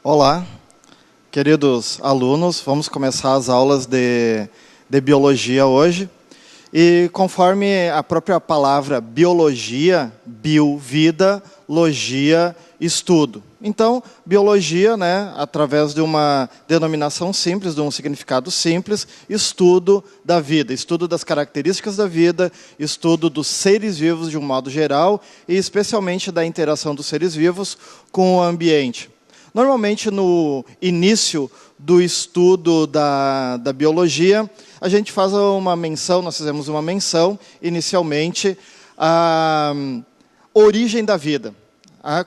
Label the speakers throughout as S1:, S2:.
S1: Olá, queridos alunos, vamos começar as aulas de biologia hoje. E conforme a própria palavra biologia, bio, vida, logia, estudo. Então, biologia, através de uma denominação simples, de um significado simples, estudo da vida, estudo das características da vida, estudo dos seres vivos de um modo geral e especialmente da interação dos seres vivos com o ambiente. Normalmente, no início do estudo da biologia, a gente faz uma menção, nós fizemos uma menção, inicialmente, à origem da vida.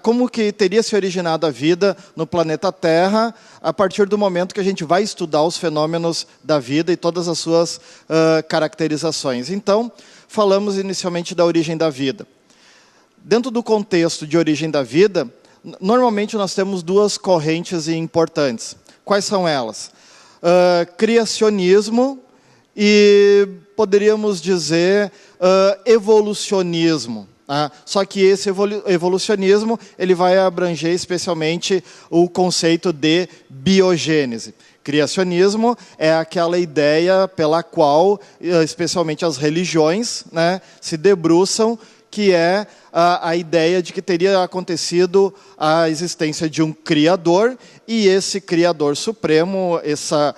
S1: Como que teria se originado a vida no planeta Terra, a partir do momento que a gente vai estudar os fenômenos da vida e todas as suas caracterizações. Então, falamos inicialmente da origem da vida. Dentro do contexto de origem da vida, normalmente nós temos duas correntes importantes. Quais são elas? Criacionismo e, poderíamos dizer, evolucionismo. Só que esse evolucionismo ele vai abranger especialmente o conceito de biogênese. Criacionismo é aquela ideia pela qual, especialmente as religiões, se debruçam, que é a ideia de que teria acontecido a existência de um Criador, e esse Criador Supremo, essa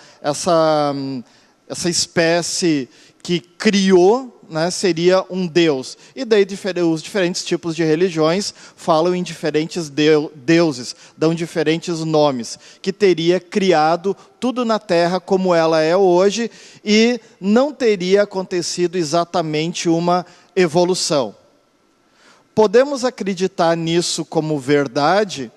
S1: espécie que criou, seria um Deus. E daí os diferentes tipos de religiões falam em diferentes deuses, dão diferentes nomes, que teria criado tudo na Terra como ela é hoje, e não teria acontecido exatamente uma evolução. Podemos acreditar nisso como verdade?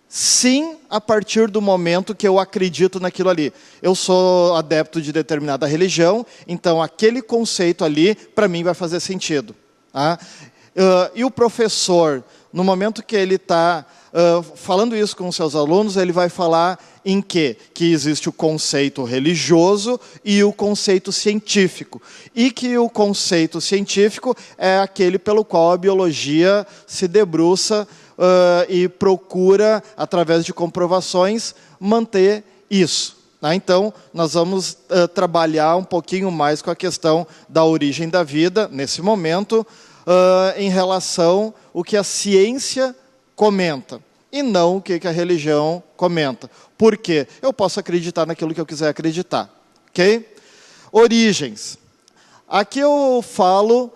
S1: Sim, a partir do momento que eu acredito naquilo ali. Eu sou adepto de determinada religião, então aquele conceito ali, para mim, vai fazer sentido. E o professor, no momento que ele está falando isso com os seus alunos, ele vai falar em quê? Que existe o conceito religioso e o conceito científico. E que o conceito científico é aquele pelo qual a biologia se debruça e procura, através de comprovações, manter isso. Então, nós vamos trabalhar um pouquinho mais com a questão da origem da vida, nesse momento, em relação ao que a ciência comenta, e não o que a religião comenta. Por quê? Eu posso acreditar naquilo que eu quiser acreditar. Ok? Origens. Aqui eu falo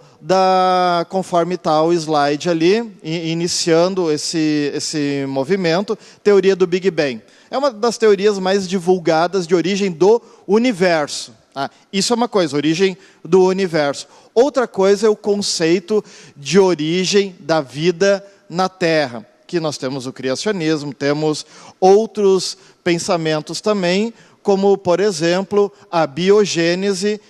S1: conforme está o slide ali, iniciando esse movimento, teoria do Big Bang. É uma das teorias mais divulgadas de origem do universo. Isso é uma coisa, origem do universo. Outra coisa é o conceito de origem da vida na Terra, que nós temos o criacionismo, temos outros pensamentos também, como, por exemplo, a biogênese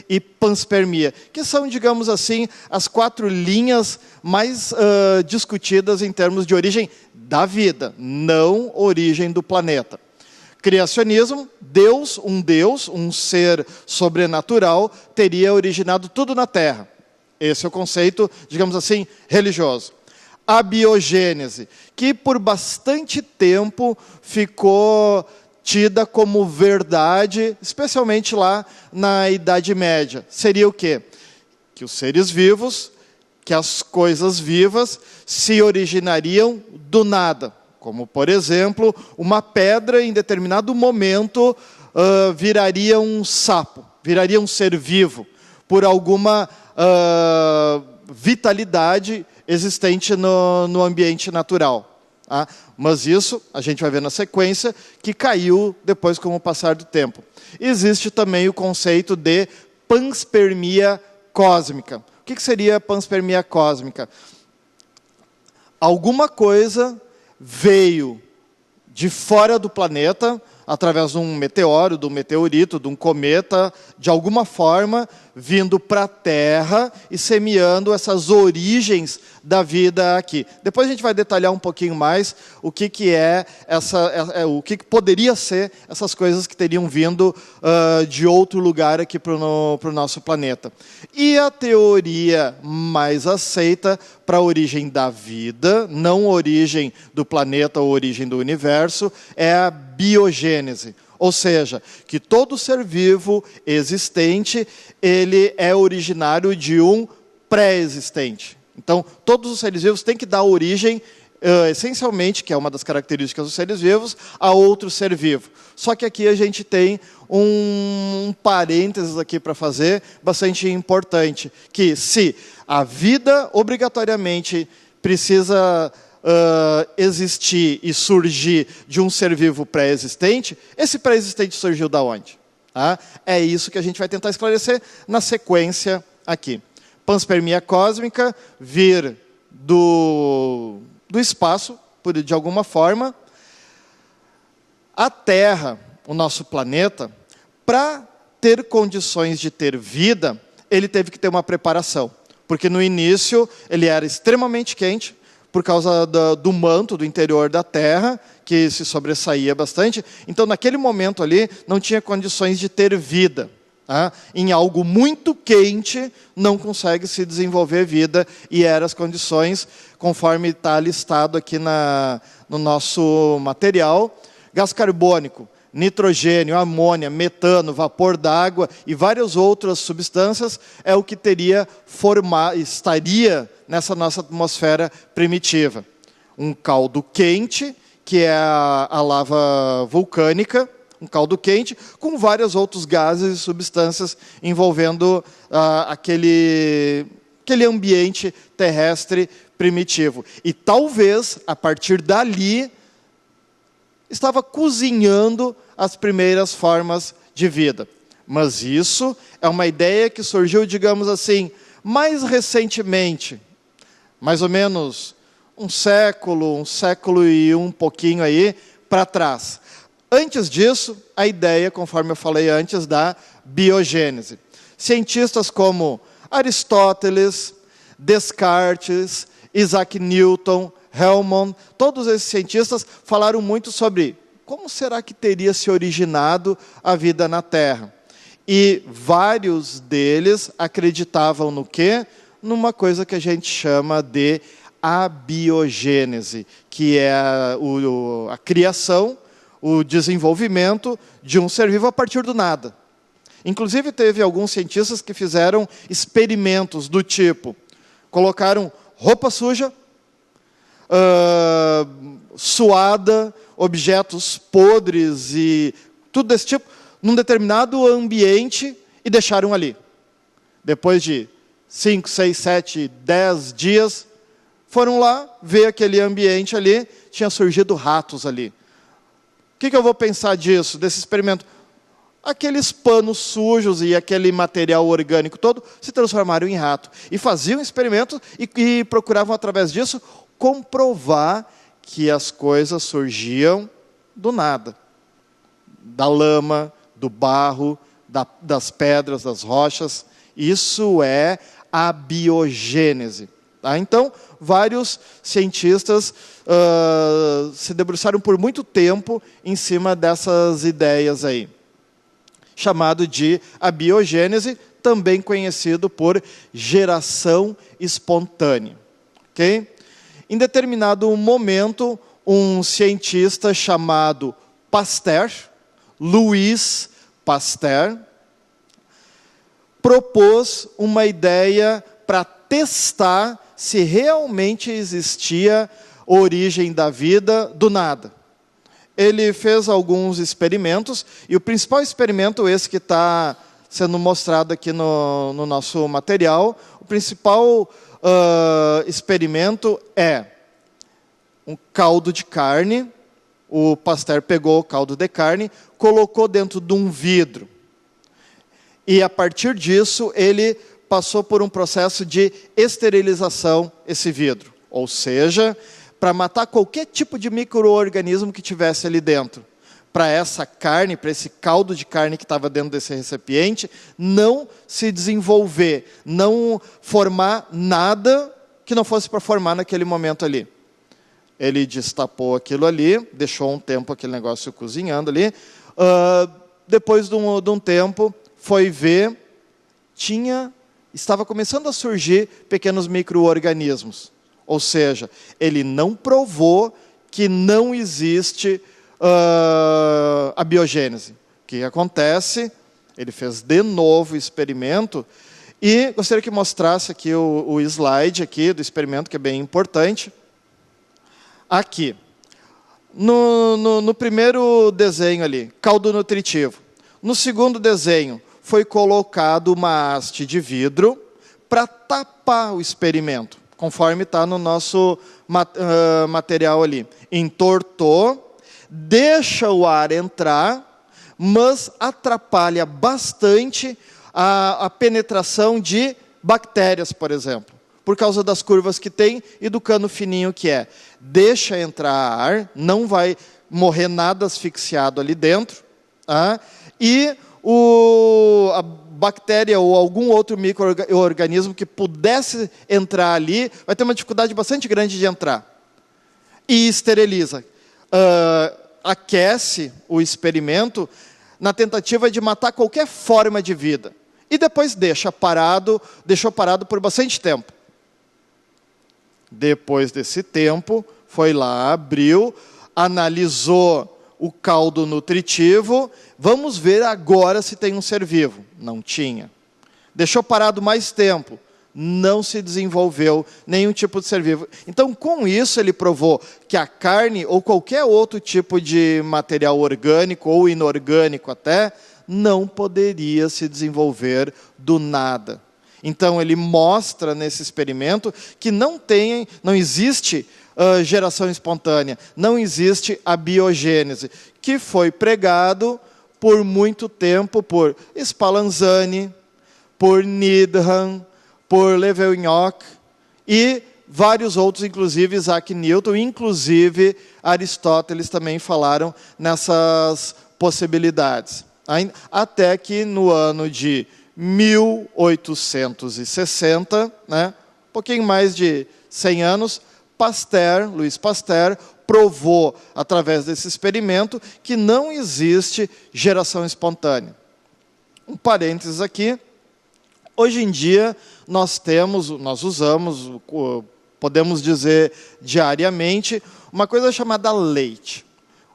S1: e panspermia, que são, digamos assim, as 4 linhas mais discutidas em termos de origem da vida, não origem do planeta. Criacionismo, Deus, um ser sobrenatural, teria originado tudo na Terra. Esse é o conceito, digamos assim, religioso. A biogênese, que por bastante tempo ficou tida como verdade, especialmente lá na Idade Média. Seria o quê? Que os seres vivos, que as coisas vivas se originariam do nada. Como, por exemplo, uma pedra em determinado momento viraria um sapo, viraria um ser vivo, por alguma vitalidade existente no ambiente natural. Mas isso, a gente vai ver na sequência, que caiu depois com o passar do tempo. Existe também o conceito de panspermia cósmica. O que seria panspermia cósmica? Alguma coisa veio de fora do planeta, através de um meteoro, de um meteorito, de um cometa, de alguma forma, vindo para a Terra e semeando essas origens da vida aqui. Depois a gente vai detalhar um pouquinho mais o que é o que poderia ser essas coisas que teriam vindo de outro lugar aqui para o nosso planeta. E a teoria mais aceita para a origem da vida, não a origem do planeta ou a origem do universo, é a biogênese. Ou seja, que todo ser vivo existente, ele é originário de um pré-existente. Então, todos os seres vivos têm que dar origem, essencialmente, que é uma das características dos seres vivos, a outro ser vivo. Só que aqui a gente tem um parênteses aqui para fazer, bastante importante, que se a vida obrigatoriamente precisa existir e surgir de um ser vivo pré-existente, esse pré-existente surgiu da onde? Tá? É isso que a gente vai tentar esclarecer na sequência aqui. Panspermia cósmica, vir do espaço, de alguma forma. A Terra, o nosso planeta, para ter condições de ter vida, ele teve que ter uma preparação. Porque no início ele era extremamente quente, por causa do manto do interior da Terra, que se sobressaía bastante. Então, naquele momento ali, não tinha condições de ter vida. Tá? Em algo muito quente, não consegue se desenvolver vida, e eram as condições, conforme está listado aqui no nosso material: gás carbônico, nitrogênio, amônia, metano, vapor d'água e várias outras substâncias é o que estaria nessa nossa atmosfera primitiva. Um caldo quente, que é a lava vulcânica, um caldo quente, com vários outros gases e substâncias envolvendo aquele ambiente terrestre primitivo. E talvez, a partir dali, estava cozinhando as primeiras formas de vida. Mas isso é uma ideia que surgiu, digamos assim, mais recentemente, mais ou menos um século e um pouquinho aí para trás. Antes disso, a ideia, conforme eu falei antes, da biogênese. Cientistas como Aristóteles, Descartes, Isaac Newton, Hellman, todos esses cientistas falaram muito sobre como será que teria se originado a vida na Terra. E vários deles acreditavam no quê? Numa coisa que a gente chama de abiogênese, que é a criação, o desenvolvimento de um ser vivo a partir do nada. Inclusive, teve alguns cientistas que fizeram experimentos do tipo: colocaram roupa suja, suada, objetos podres e tudo desse tipo, num determinado ambiente, e deixaram ali. Depois de 5, 6, 7, 10 dias, foram lá ver aquele ambiente ali, tinha surgido ratos ali. O que eu vou pensar disso, desse experimento? Aqueles panos sujos e aquele material orgânico todo se transformaram em rato. E faziam experimentos e procuravam, através disso, comprovar que as coisas surgiam do nada. Da lama, do barro, das pedras, das rochas. Isso é a biogênese. Tá? Então, vários cientistas se debruçaram por muito tempo em cima dessas ideias aí. Chamado de abiogênese, também conhecido por geração espontânea. Okay? Em determinado momento, um cientista chamado Pasteur, Louis Pasteur, propôs uma ideia para testar se realmente existia origem da vida do nada. Ele fez alguns experimentos, e o principal experimento, esse que está sendo mostrado aqui no nosso material, o principal experimento é um caldo de carne. O Pasteur pegou o caldo de carne, colocou dentro de um vidro. E, a partir disso, ele passou por um processo de esterilização esse vidro. Ou seja, para matar qualquer tipo de micro-organismo que tivesse ali dentro. Para essa carne, para esse caldo de carne que estava dentro desse recipiente, não se desenvolver, não formar nada que não fosse para formar naquele momento ali. Ele destapou aquilo ali, deixou um tempo aquele negócio cozinhando ali. Depois de um tempo, foi ver, estava começando a surgir pequenos micro-organismos. Ou seja, ele não provou que não existe a biogênese. O que acontece? Ele fez de novo o experimento e gostaria que mostrasse aqui o slide aqui do experimento, que é bem importante. Aqui, no primeiro desenho ali, caldo nutritivo. No segundo desenho, foi colocado uma haste de vidro para tapar o experimento, conforme está no nosso material ali. Entortou, deixa o ar entrar, mas atrapalha bastante a penetração de bactérias, por exemplo, por causa das curvas que tem e do cano fininho que é. Deixa entrar ar, não vai morrer nada asfixiado ali dentro, e a bactéria ou algum outro micro-organismo que pudesse entrar ali, vai ter uma dificuldade bastante grande de entrar. E esteriliza. Aquece o experimento na tentativa de matar qualquer forma de vida. E depois deixou parado por bastante tempo. Depois desse tempo, foi lá, abriu, analisou o caldo nutritivo. Vamos ver agora se tem um ser vivo. Não tinha. Deixou parado mais tempo. Não se desenvolveu nenhum tipo de ser vivo. Então, com isso, ele provou que a carne, ou qualquer outro tipo de material orgânico, ou inorgânico até, não poderia se desenvolver do nada. Então, ele mostra nesse experimento que não existe geração espontânea, não existe a biogênese, que foi pregado por muito tempo por Spallanzani, por Needham, por Leeuwenhoek e vários outros, inclusive Isaac Newton, inclusive Aristóteles também falaram nessas possibilidades. Até que no ano de 1860, um pouquinho mais de 100 anos, Louis Pasteur provou, através desse experimento, que não existe geração espontânea. Um parênteses aqui. Hoje em dia, nós usamos, podemos dizer diariamente, uma coisa chamada leite.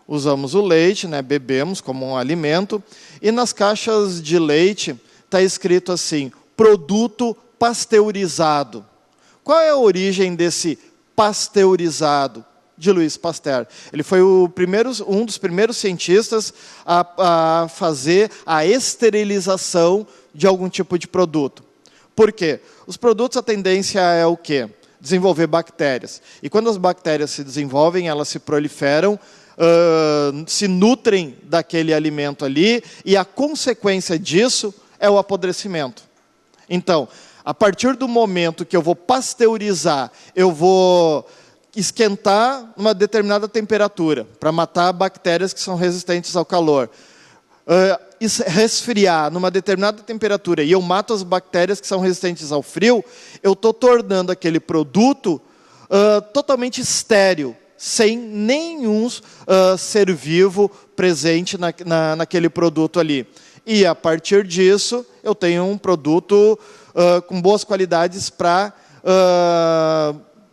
S1: Usamos o leite, bebemos como um alimento, e nas caixas de leite está escrito assim, produto pasteurizado. Qual é a origem desse pasteurizado? De Louis Pasteur. Ele foi um dos primeiros cientistas a fazer a esterilização de algum tipo de produto. Por quê? Os produtos, a tendência é o quê? Desenvolver bactérias. E quando as bactérias se desenvolvem, elas se proliferam, se nutrem daquele alimento ali, e a consequência disso é o apodrecimento. Então, a partir do momento que eu vou pasteurizar, eu vou esquentar uma determinada temperatura para matar bactérias que são resistentes ao calor. Resfriar numa determinada temperatura e eu mato as bactérias que são resistentes ao frio, eu estou tornando aquele produto totalmente estéril, sem nenhum ser vivo presente naquele produto ali. E a partir disso, eu tenho um produto com boas qualidades para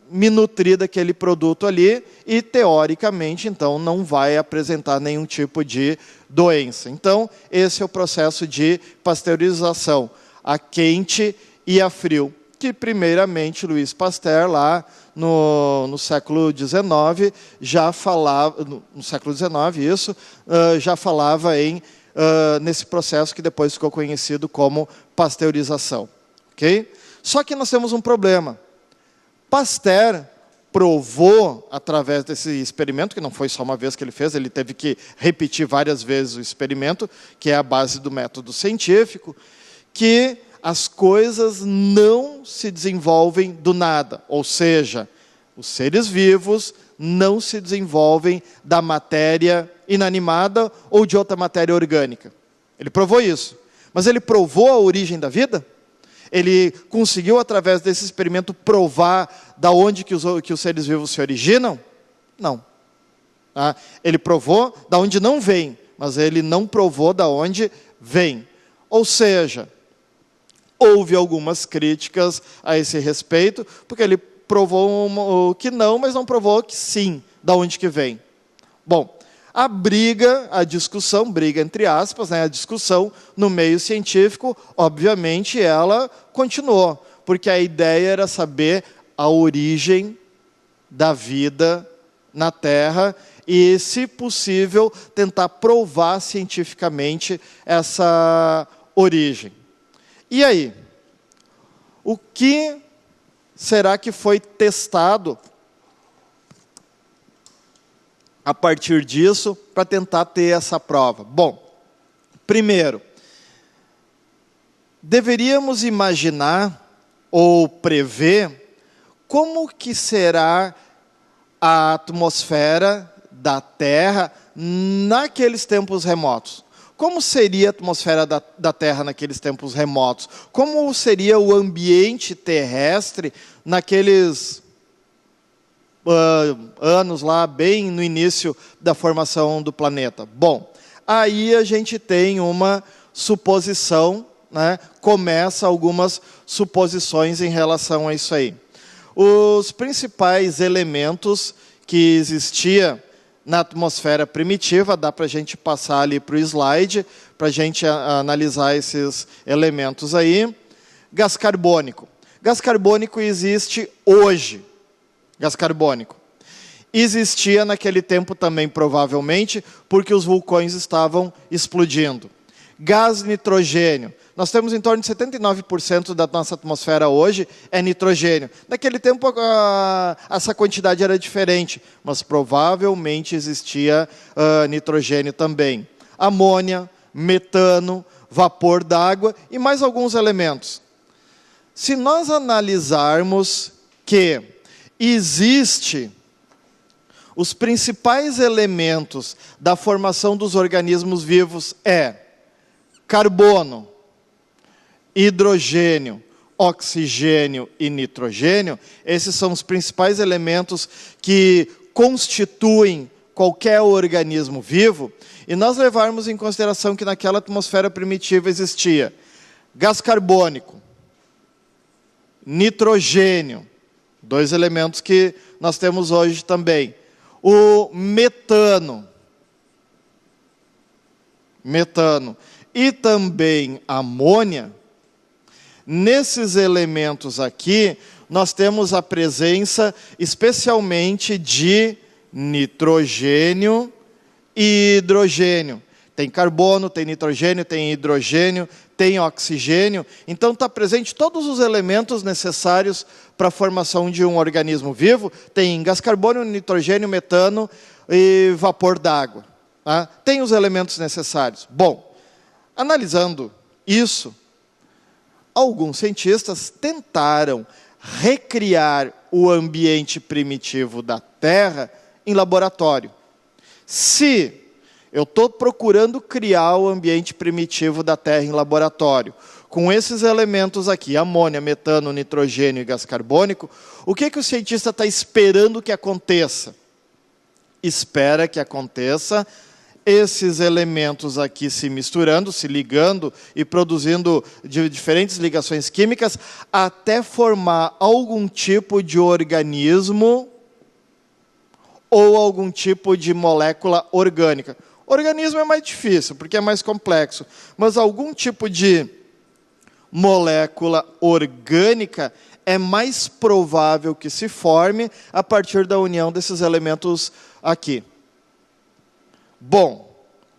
S1: me nutrir daquele produto ali e, teoricamente, então, não vai apresentar nenhum tipo de doença. Então, esse é o processo de pasteurização, a quente e a frio, que, primeiramente, Louis Pasteur, lá no século XIX, já falava, já falava nesse processo que depois ficou conhecido como pasteurização. Okay? Só que nós temos um problema. Pasteur provou, através desse experimento, que não foi só uma vez que ele fez, ele teve que repetir várias vezes o experimento, que é a base do método científico, que as coisas não se desenvolvem do nada. Ou seja, os seres vivos não se desenvolvem da matéria inanimada ou de outra matéria orgânica. Ele provou isso. Mas ele provou a origem da vida? ele conseguiu, através desse experimento, provar da onde que os seres vivos se originam? Não. Ele provou da onde não vem, mas ele não provou da onde vem. Ou seja, houve algumas críticas a esse respeito, porque ele provou que não, mas não provou que sim, da onde que vem. Bom, a discussão, briga entre aspas, a discussão no meio científico, obviamente ela continuou, porque a ideia era saber a origem da vida na Terra e, se possível, tentar provar cientificamente essa origem. E aí? O que será que foi testado a partir disso para tentar ter essa prova? Bom, primeiro, deveríamos imaginar ou prever como que será a atmosfera da Terra naqueles tempos remotos. Como seria a atmosfera da Terra naqueles tempos remotos? Como seria o ambiente terrestre naqueles anos lá, bem no início da formação do planeta? Bom, aí a gente tem uma suposição, começa algumas suposições em relação a isso aí. Os principais elementos que existiam na atmosfera primitiva, dá para a gente passar ali para o slide, para a gente analisar esses elementos aí. Gás carbônico. Gás carbônico existe hoje. Gás carbônico. Existia naquele tempo também, provavelmente, porque os vulcões estavam explodindo. Gás nitrogênio. Nós temos em torno de 79% da nossa atmosfera hoje é nitrogênio. Naquele tempo, essa quantidade era diferente, mas provavelmente existia nitrogênio também. Amônia, metano, vapor d'água e mais alguns elementos. Se nós analisarmos que existe os principais elementos da formação dos organismos vivos carbono, hidrogênio, oxigênio e nitrogênio. Esses são os principais elementos que constituem qualquer organismo vivo, e nós levarmos em consideração que naquela atmosfera primitiva existia gás carbônico, nitrogênio, dois elementos que nós temos hoje também, o metano e também amônia. Nesses elementos aqui, nós temos a presença especialmente de nitrogênio e hidrogênio. Tem carbono, tem nitrogênio, tem hidrogênio, tem oxigênio. Então está presente todos os elementos necessários para a formação de um organismo vivo. Tem gás carbônico, nitrogênio, metano e vapor d'água. Tem os elementos necessários. Bom, analisando isso, alguns cientistas tentaram recriar o ambiente primitivo da Terra em laboratório. Se eu estou procurando criar o ambiente primitivo da Terra em laboratório, com esses elementos aqui, amônia, metano, nitrogênio e gás carbônico, o que o cientista está esperando que aconteça? Espera que aconteça esses elementos aqui se misturando, se ligando e produzindo diferentes ligações químicas até formar algum tipo de organismo ou algum tipo de molécula orgânica. Organismo é mais difícil, porque é mais complexo, mas algum tipo de molécula orgânica é mais provável que se forme a partir da união desses elementos aqui. Bom,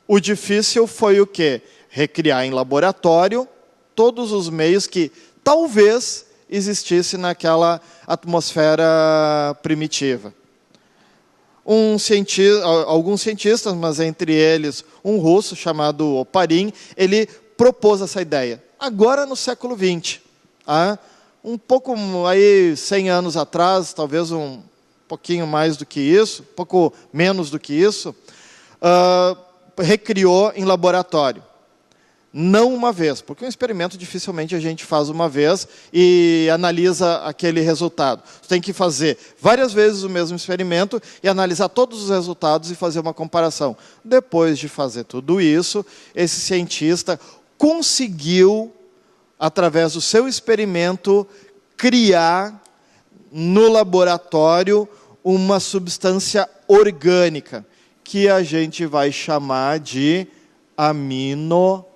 S1: o difícil foi o quê? Recriar em laboratório todos os meios que talvez existisse naquela atmosfera primitiva. Alguns cientistas, mas entre eles um russo chamado Oparin, ele propôs essa ideia. Agora no século XX, um pouco aí 100 anos atrás, talvez um pouquinho mais do que isso, um pouco menos do que isso, recriou em laboratório. Não uma vez, porque um experimento dificilmente a gente faz uma vez e analisa aquele resultado. Você tem que fazer várias vezes o mesmo experimento e analisar todos os resultados e fazer uma comparação. Depois de fazer tudo isso, esse cientista conseguiu, através do seu experimento, criar no laboratório uma substância orgânica, que a gente vai chamar de aminoácido.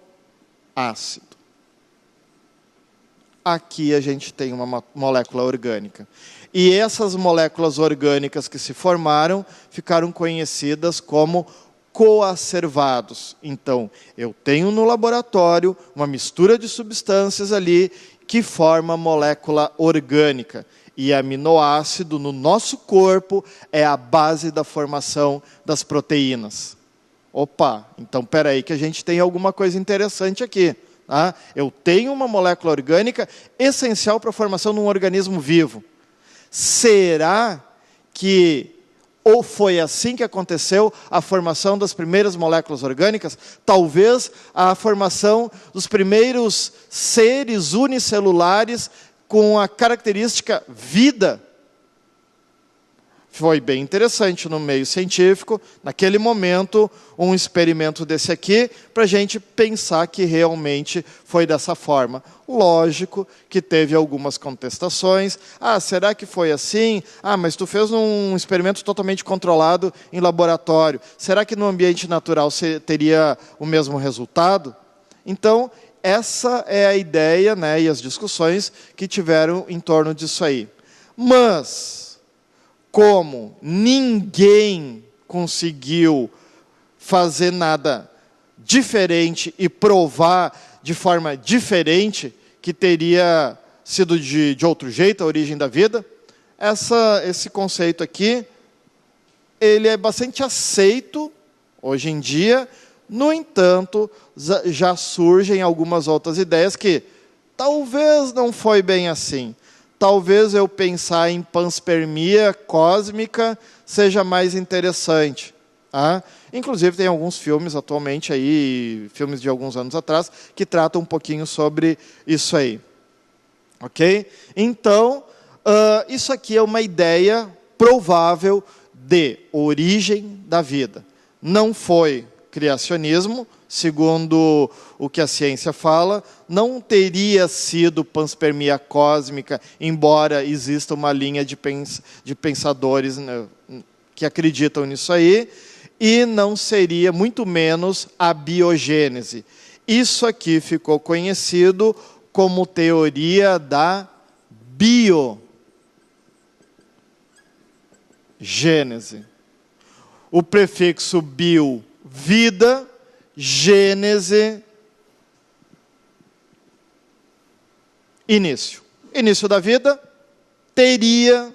S1: Aqui a gente tem uma molécula orgânica. E essas moléculas orgânicas que se formaram ficaram conhecidas como coacervados. Então, eu tenho no laboratório uma mistura de substâncias ali que forma molécula orgânica. E aminoácido no nosso corpo é a base da formação das proteínas. Opa, então espera aí que a gente tem alguma coisa interessante aqui. Tá? Eu tenho uma molécula orgânica essencial para a formação de um organismo vivo. Será que ou foi assim que aconteceu a formação das primeiras moléculas orgânicas? Talvez a formação dos primeiros seres unicelulares com a característica vida. Foi bem interessante no meio científico, naquele momento, um experimento desse aqui, para a gente pensar que realmente foi dessa forma. Lógico que teve algumas contestações. Será que foi assim? Mas tu fez um experimento totalmente controlado em laboratório. Será que no ambiente natural você teria o mesmo resultado? Então, essa é a ideia, né, e as discussões que tiveram em torno disso aí. Mas, como ninguém conseguiu fazer nada diferente e provar de forma diferente que teria sido de outro jeito a origem da vida, esse conceito aqui, ele é bastante aceito hoje em dia. No entanto, já surgem algumas outras ideias que talvez não foi bem assim. Talvez eu pensar em panspermia cósmica seja mais interessante. Tá? Inclusive tem alguns filmes atualmente, aí, filmes de alguns anos atrás, que tratam um pouquinho sobre isso aí. Ok? Então, isso aqui é uma ideia provável de origem da vida. Não foi criacionismo, segundo o que a ciência fala, não teria sido panspermia cósmica, embora exista uma linha de pensadores, né, que acreditam nisso aí, e não seria muito menos a biogênese. Isso aqui ficou conhecido como teoria da biogênese. O prefixo bio, vida, gênese, início. Início da vida teria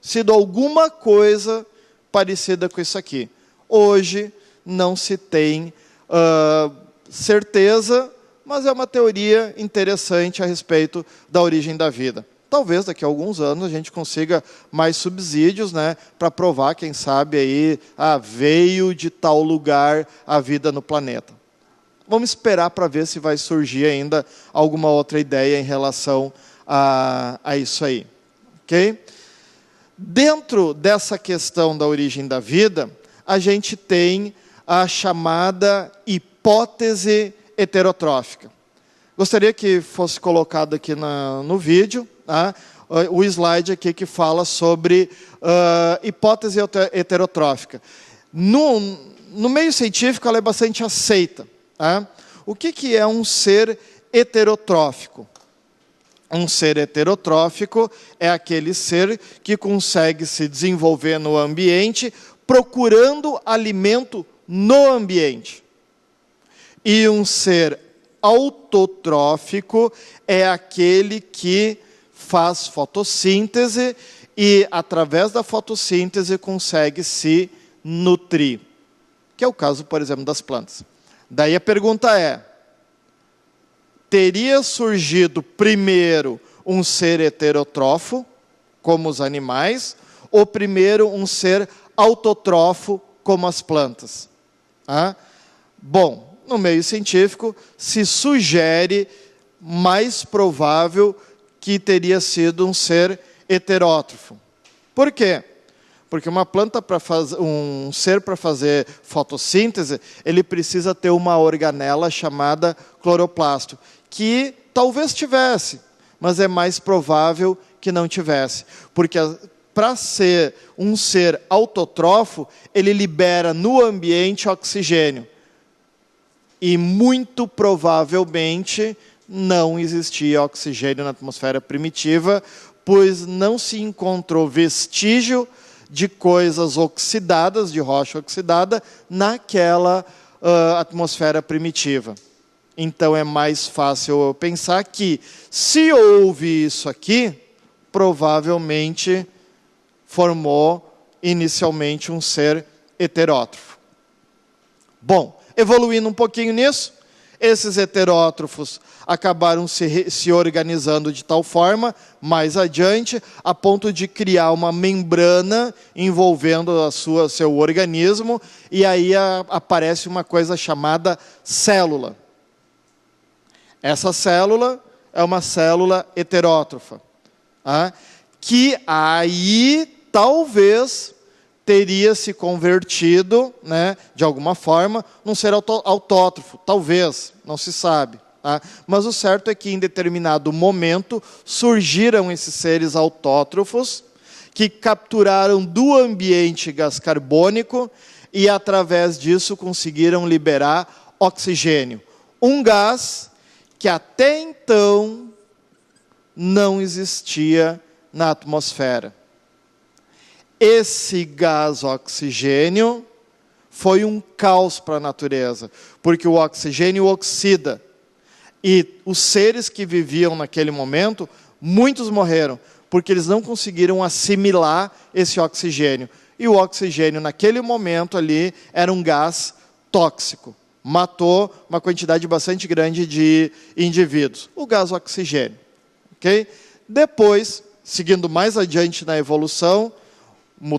S1: sido alguma coisa parecida com isso aqui. Hoje não se tem certeza, mas é uma teoria interessante a respeito da origem da vida. Talvez daqui a alguns anos a gente consiga mais subsídios, né, para provar, quem sabe, aí, veio de tal lugar a vida no planeta. Vamos esperar para ver se vai surgir ainda alguma outra ideia em relação a isso aí. Okay? Dentro dessa questão da origem da vida, a gente tem a chamada hipótese heterotrófica. Gostaria que fosse colocado aqui no vídeo, tá? O slide aqui que fala sobre hipótese heterotrófica. No meio científico, ela é bastante aceita. Tá? O que é um ser heterotrófico? Um ser heterotrófico é aquele ser que consegue se desenvolver no ambiente procurando alimento no ambiente. E um ser autotrófico é aquele que faz fotossíntese e, através da fotossíntese, consegue se nutrir. Que é o caso, por exemplo, das plantas. Daí a pergunta é, teria surgido primeiro um ser heterótrofo, como os animais, ou primeiro um ser autotrófo, como as plantas? Bom, no meio científico, se sugere mais provável que teria sido um ser heterótrofo. Por quê? Porque uma planta, um ser para fazer fotossíntese, ele precisa ter uma organela chamada cloroplasto, que talvez tivesse, mas é mais provável que não tivesse. Porque para ser um ser autotrófo, ele libera no ambiente oxigênio. E muito provavelmente não existia oxigênio na atmosfera primitiva, pois não se encontrou vestígio de coisas oxidadas, de rocha oxidada, naquela atmosfera primitiva. Então é mais fácil pensar que, se houve isso aqui, provavelmente formou inicialmente um ser heterótrofo. Bom, evoluindo um pouquinho nisso, esses heterótrofos acabaram se organizando de tal forma, mais adiante, a ponto de criar uma membrana envolvendo seu organismo, e aí aparece uma coisa chamada célula. Essa célula é uma célula heterótrofa, que aí talvez teria se convertido, de alguma forma, num ser autótrofo. Talvez, não se sabe. Mas o certo é que, em determinado momento, surgiram esses seres autótrofos que capturaram do ambiente gás carbônico e, através disso, conseguiram liberar oxigênio. Um gás que até então não existia na atmosfera. Esse gás oxigênio foi um caos para a natureza, porque o oxigênio oxida. E os seres que viviam naquele momento, muitos morreram, porque eles não conseguiram assimilar esse oxigênio. E o oxigênio, naquele momento ali, era um gás tóxico. Matou uma quantidade bastante grande de indivíduos. O gás oxigênio. Okay? Depois, seguindo mais adiante na evolução,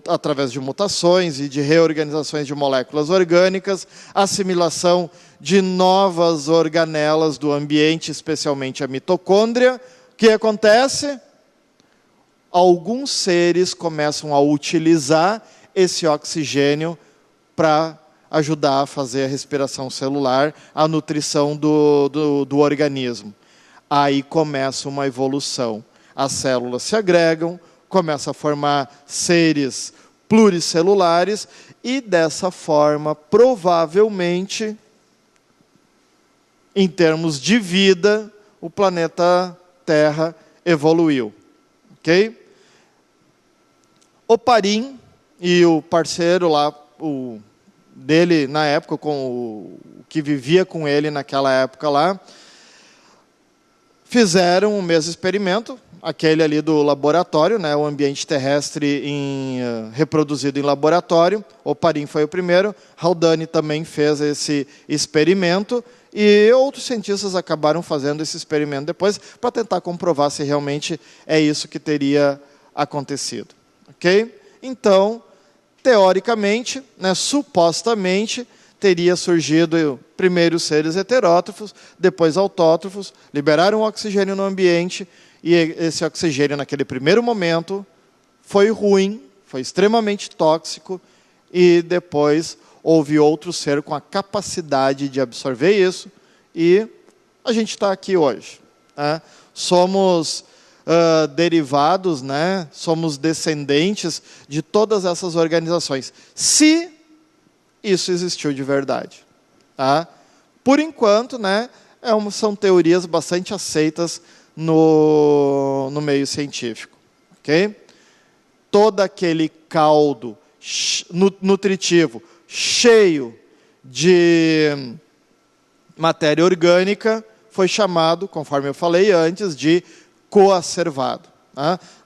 S1: através de mutações e de reorganizações de moléculas orgânicas, assimilação de novas organelas do ambiente, especialmente a mitocôndria. O que acontece? Alguns seres começam a utilizar esse oxigênio para ajudar a fazer a respiração celular, a nutrição do organismo. Aí começa uma evolução. As células se agregam, começa a formar seres pluricelulares e, dessa forma, provavelmente, em termos de vida, o planeta Terra evoluiu. Ok? Oparin e o parceiro lá, dele na época, o que vivia com ele naquela época lá, fizeram o mesmo experimento, aquele ali do laboratório, o ambiente terrestre reproduzido em laboratório. Oparin foi o primeiro, Haldane também fez esse experimento, e outros cientistas acabaram fazendo esse experimento depois, para tentar comprovar se realmente é isso que teria acontecido. Ok? Então, teoricamente, supostamente, teria surgido primeiro seres heterótrofos, depois autótrofos, liberaram oxigênio no ambiente, e esse oxigênio, naquele primeiro momento, foi ruim, foi extremamente tóxico, e depois houve outro ser com a capacidade de absorver isso, e a gente está aqui hoje. Somos derivados, somos descendentes de todas essas organizações, se isso existiu de verdade. Por enquanto, são teorias bastante aceitas no meio científico. Okay? Todo aquele caldo nutritivo, cheio de matéria orgânica, foi chamado, conforme eu falei antes, de coacervado.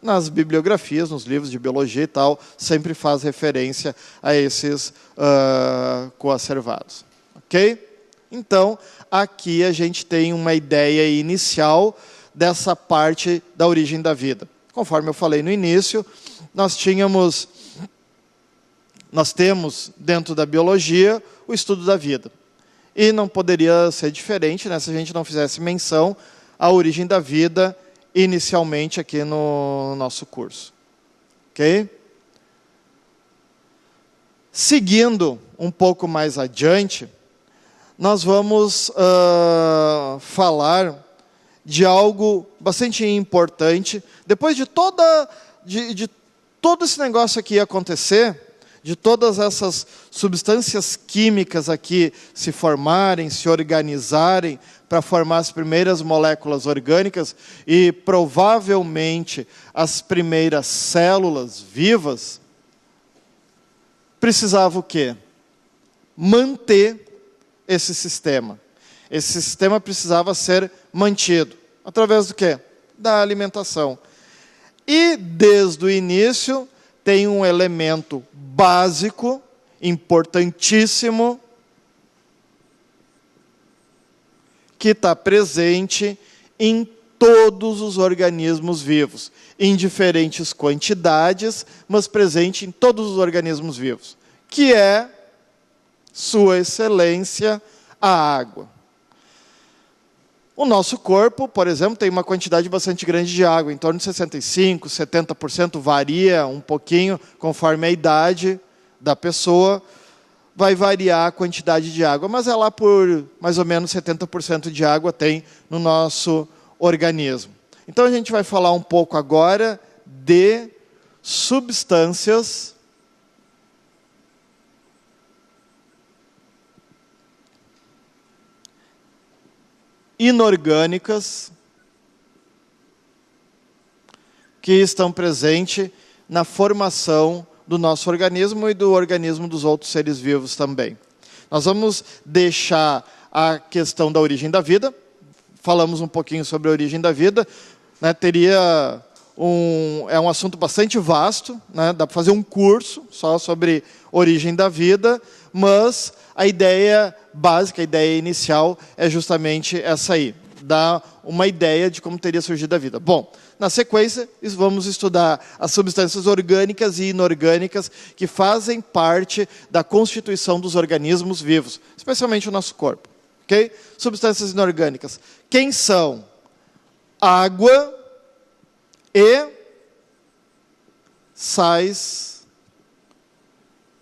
S1: Nas bibliografias, nos livros de biologia e tal, sempre faz referência a esses coacervados. Ok? Então, aqui a gente tem uma ideia inicial dessa parte da origem da vida. Conforme eu falei no início, nós temos dentro da biologia o estudo da vida. E não poderia ser diferente, né, se a gente não fizesse menção à origem da vida inicialmente aqui no nosso curso. Ok? Seguindo um pouco mais adiante, nós vamos falar de algo bastante importante. Depois de todo esse negócio aqui acontecer, de todas essas substâncias químicas aqui se formarem, se organizarem para formar as primeiras moléculas orgânicas e provavelmente as primeiras células vivas, precisava o quê? Manter esse sistema. Esse sistema precisava ser mantido. Através do quê? Da alimentação. E desde o início tem um elemento básico, importantíssimo, que está presente em todos os organismos vivos, em diferentes quantidades, mas presente em todos os organismos vivos, que é, Sua Excelência, a água. O nosso corpo, por exemplo, tem uma quantidade bastante grande de água, em torno de 65%, 70%, varia um pouquinho conforme a idade da pessoa, vai variar a quantidade de água, mas é lá por mais ou menos 70% de água tem no nosso organismo. Então a gente vai falar um pouco agora de substâncias inorgânicas que estão presentes na formação do nosso organismo e do organismo dos outros seres vivos também. Nós vamos deixar a questão da origem da vida, falamos um pouquinho sobre a origem da vida, né, é um assunto bastante vasto, né, dá para fazer um curso só sobre origem da vida, mas a ideia básica, a ideia inicial é justamente essa aí, dar uma ideia de como teria surgido a vida. Bom, na sequência, vamos estudar as substâncias orgânicas e inorgânicas que fazem parte da constituição dos organismos vivos, especialmente o nosso corpo. Okay? Substâncias inorgânicas. Quem são? Água e sais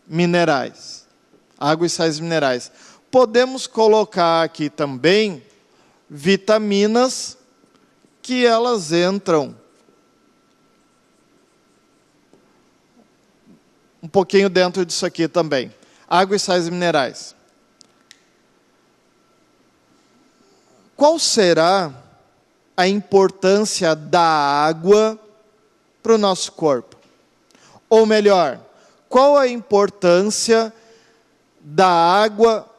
S1: minerais. Água e sais minerais. Podemos colocar aqui também vitaminas que elas entram um pouquinho dentro disso aqui também. Água e sais minerais. Qual será a importância da água para o nosso corpo? Ou melhor, qual a importância da água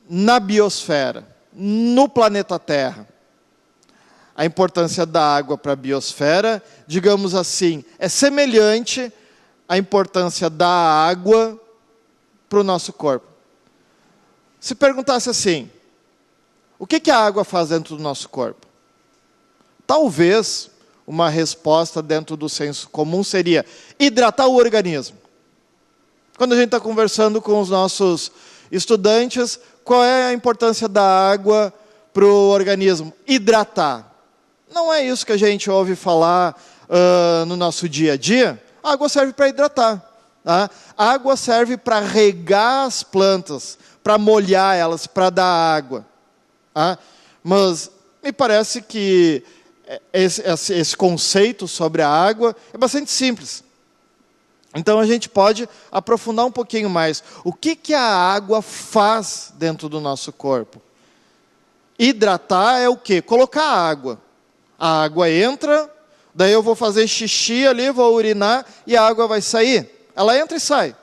S1: na biosfera, no planeta Terra? A importância da água para a biosfera, digamos assim, é semelhante à importância da água para o nosso corpo. Se perguntasse assim, o que a água faz dentro do nosso corpo? Talvez uma resposta dentro do senso comum seria hidratar o organismo. Quando a gente está conversando com os nossos estudantes, qual é a importância da água para o organismo? Hidratar. Não é isso que a gente ouve falar no nosso dia a dia. A água serve para hidratar. Tá? A água serve para regar as plantas, para molhar elas, para dar água. Tá? Mas me parece que esse conceito sobre a água é bastante simples. Então a gente pode aprofundar um pouquinho mais. O que a água faz dentro do nosso corpo? Hidratar é o quê? Colocar água. A água entra, daí eu vou fazer xixi ali, vou urinar e a água vai sair. Ela entra e sai.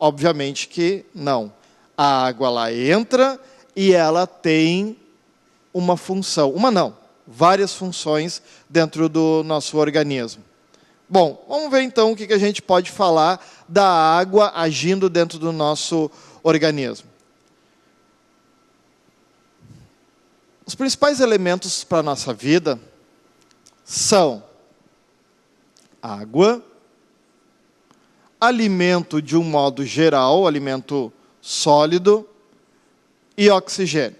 S1: Obviamente que não. A água lá entra e ela tem uma função. Uma não, várias funções dentro do nosso organismo. Bom, vamos ver então o que a gente pode falar da água agindo dentro do nosso organismo. Os principais elementos para a nossa vida são água, alimento de um modo geral, alimento sólido, e oxigênio.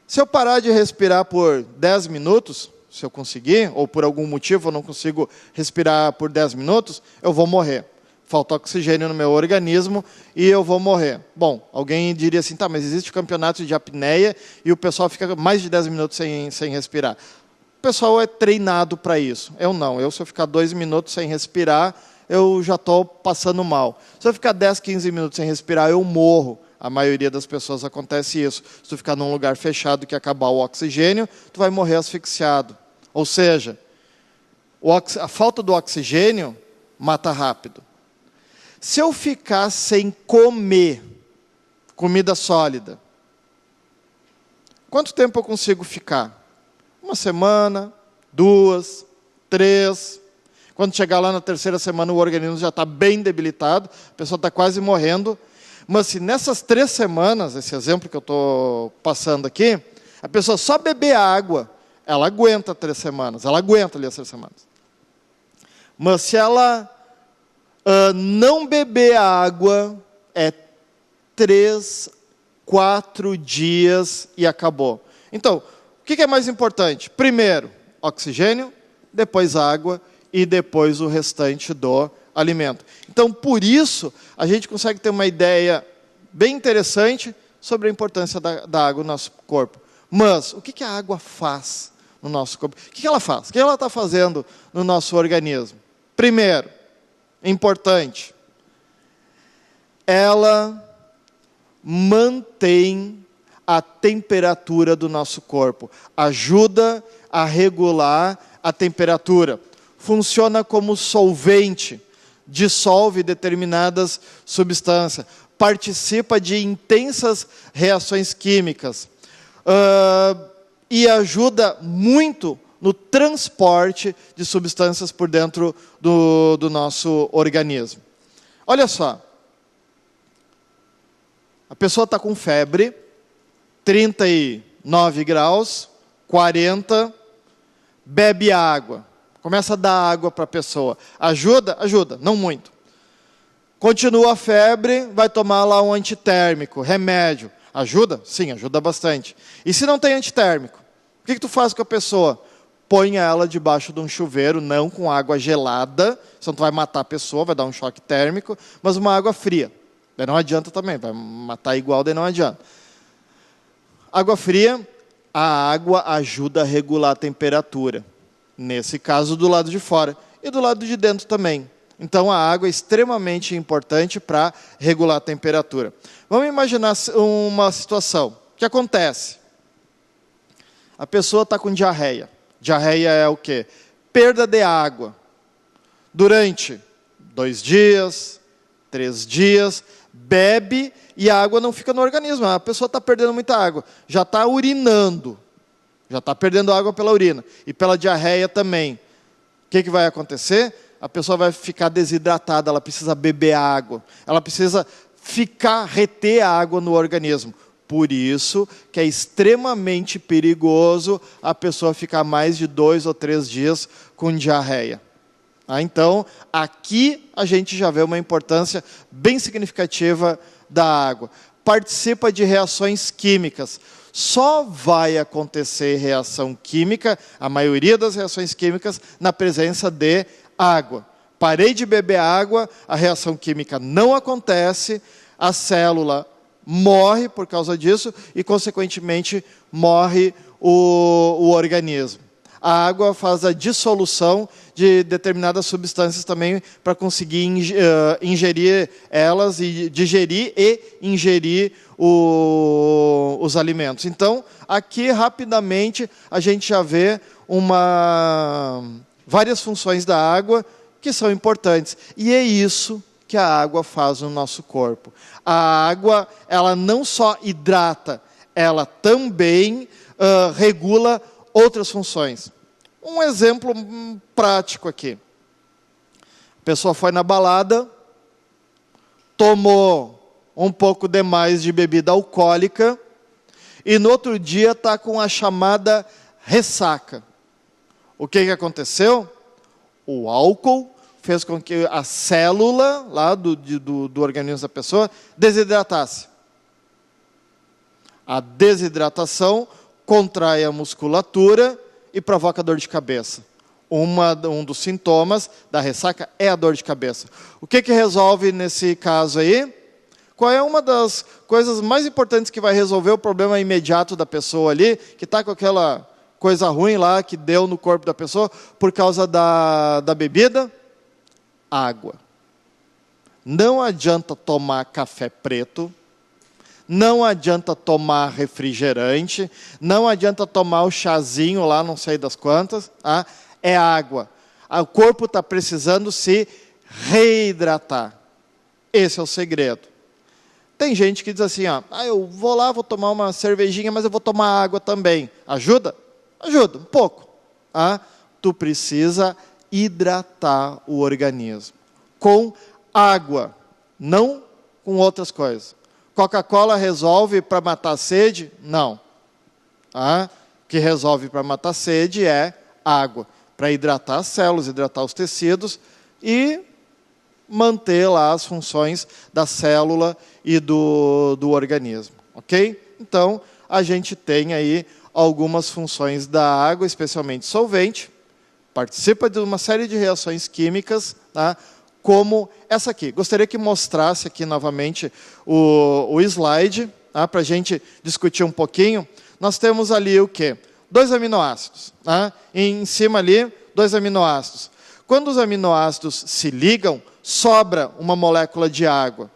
S1: Se eu parar de respirar por 10 minutos, se eu conseguir, ou por algum motivo eu não consigo respirar por 10 minutos, eu vou morrer. Falta oxigênio no meu organismo e eu vou morrer. Bom, alguém diria assim, tá, mas existe campeonato de apneia e o pessoal fica mais de 10 minutos sem respirar. O pessoal é treinado para isso. Eu não. Se eu ficar 2 minutos sem respirar, eu já estou passando mal. Se eu ficar 10, 15 minutos sem respirar, eu morro. A maioria das pessoas acontece isso. Se tu ficar num lugar fechado que acabar o oxigênio, tu vai morrer asfixiado. Ou seja, a falta do oxigênio mata rápido. Se eu ficar sem comer comida sólida, quanto tempo eu consigo ficar? 1 semana, 2, 3. Quando chegar lá na 3ª semana, o organismo já está bem debilitado, a pessoa está quase morrendo. Mas se nessas 3 semanas, esse exemplo que eu estou passando aqui, a pessoa só beber água, ela aguenta 3 semanas, ela aguenta ali as 3 semanas. Mas se ela não beber água, é 3, 4 dias e acabou. Então, o que é mais importante? Primeiro, oxigênio, depois água e depois o restante do alimento. Então, por isso, a gente consegue ter uma ideia bem interessante sobre a importância da água no nosso corpo. Mas, o que a água faz no nosso corpo? O que ela faz? O que ela está fazendo no nosso organismo? Primeiro, importante, ela mantém a temperatura do nosso corpo, ajuda a regular a temperatura, funciona como solvente, dissolve determinadas substâncias, participa de intensas reações químicas e ajuda muito no transporte de substâncias por dentro do nosso organismo. Olha só, a pessoa está com febre, 39 graus, 40, bebe água, começa a dar água para a pessoa. Ajuda? Ajuda, não muito. Continua a febre, vai tomar lá um antitérmico, remédio. Ajuda? Sim, ajuda bastante. E se não tem antitérmico? O que tu faz com a pessoa? Põe ela debaixo de um chuveiro, não com água gelada, senão tu vai matar a pessoa, vai dar um choque térmico, mas uma água fria. Daí não adianta também, vai matar igual, daí não adianta. Água fria, a água ajuda a regular a temperatura. Nesse caso, do lado de fora. E do lado de dentro também. Então, a água é extremamente importante para regular a temperatura. Vamos imaginar uma situação. O que acontece? A pessoa está com diarreia. Diarreia é o quê? Perda de água. Durante 2 dias, 3 dias, bebe e a água não fica no organismo. A pessoa está perdendo muita água. Já está urinando. Já está perdendo água pela urina. E pela diarreia também. O que vai acontecer? A pessoa vai ficar desidratada, ela precisa beber água. Ela precisa reter a água no organismo. Por isso que é extremamente perigoso a pessoa ficar mais de 2 ou 3 dias com diarreia. Então, aqui a gente já vê uma importância bem significativa da água. Participa de reações químicas. Só vai acontecer reação química, a maioria das reações químicas, na presença de água. Parei de beber água, a reação química não acontece, a célula morre por causa disso e, consequentemente, morre o organismo. A água faz a dissolução de determinadas substâncias também para conseguir ingerir elas e digerir e ingerir os alimentos. Então, aqui rapidamente a gente já vê várias funções da água que são importantes. E é isso que a água faz no nosso corpo. A água, ela não só hidrata, ela também regula outras funções. Um exemplo prático aqui. A pessoa foi na balada, tomou um pouco demais de bebida alcoólica e no outro dia está com a chamada ressaca. O que aconteceu? O álcool fez com que a célula lá do organismo da pessoa desidratasse. A desidratação contrai a musculatura e provoca dor de cabeça. Um dos sintomas da ressaca é a dor de cabeça. O que resolve nesse caso aí? Qual é uma das coisas mais importantes que vai resolver o problema imediato da pessoa ali, que está com aquela coisa ruim lá que deu no corpo da pessoa por causa da bebida? Água. Não adianta tomar café preto, não adianta tomar refrigerante, não adianta tomar o chazinho lá, não sei das quantas, é água. O corpo está precisando se reidratar. Esse é o segredo. Tem gente que diz assim, eu vou lá, vou tomar uma cervejinha, mas eu vou tomar água também. Ajuda? Ajuda, um pouco. Tu precisa hidratar o organismo com água, não com outras coisas. Coca-Cola resolve para matar a sede? Não. O que resolve para matar a sede é água, para hidratar as células, hidratar os tecidos e manter lá as funções da célula e do organismo, ok? Então, a gente tem aí algumas funções da água, especialmente solvente, participa de uma série de reações químicas, como essa aqui. Gostaria que mostrasse aqui novamente o slide, para a gente discutir um pouquinho. Nós temos ali o quê? 2 aminoácidos. Em cima ali, 2 aminoácidos. Quando os aminoácidos se ligam, sobra uma molécula de água.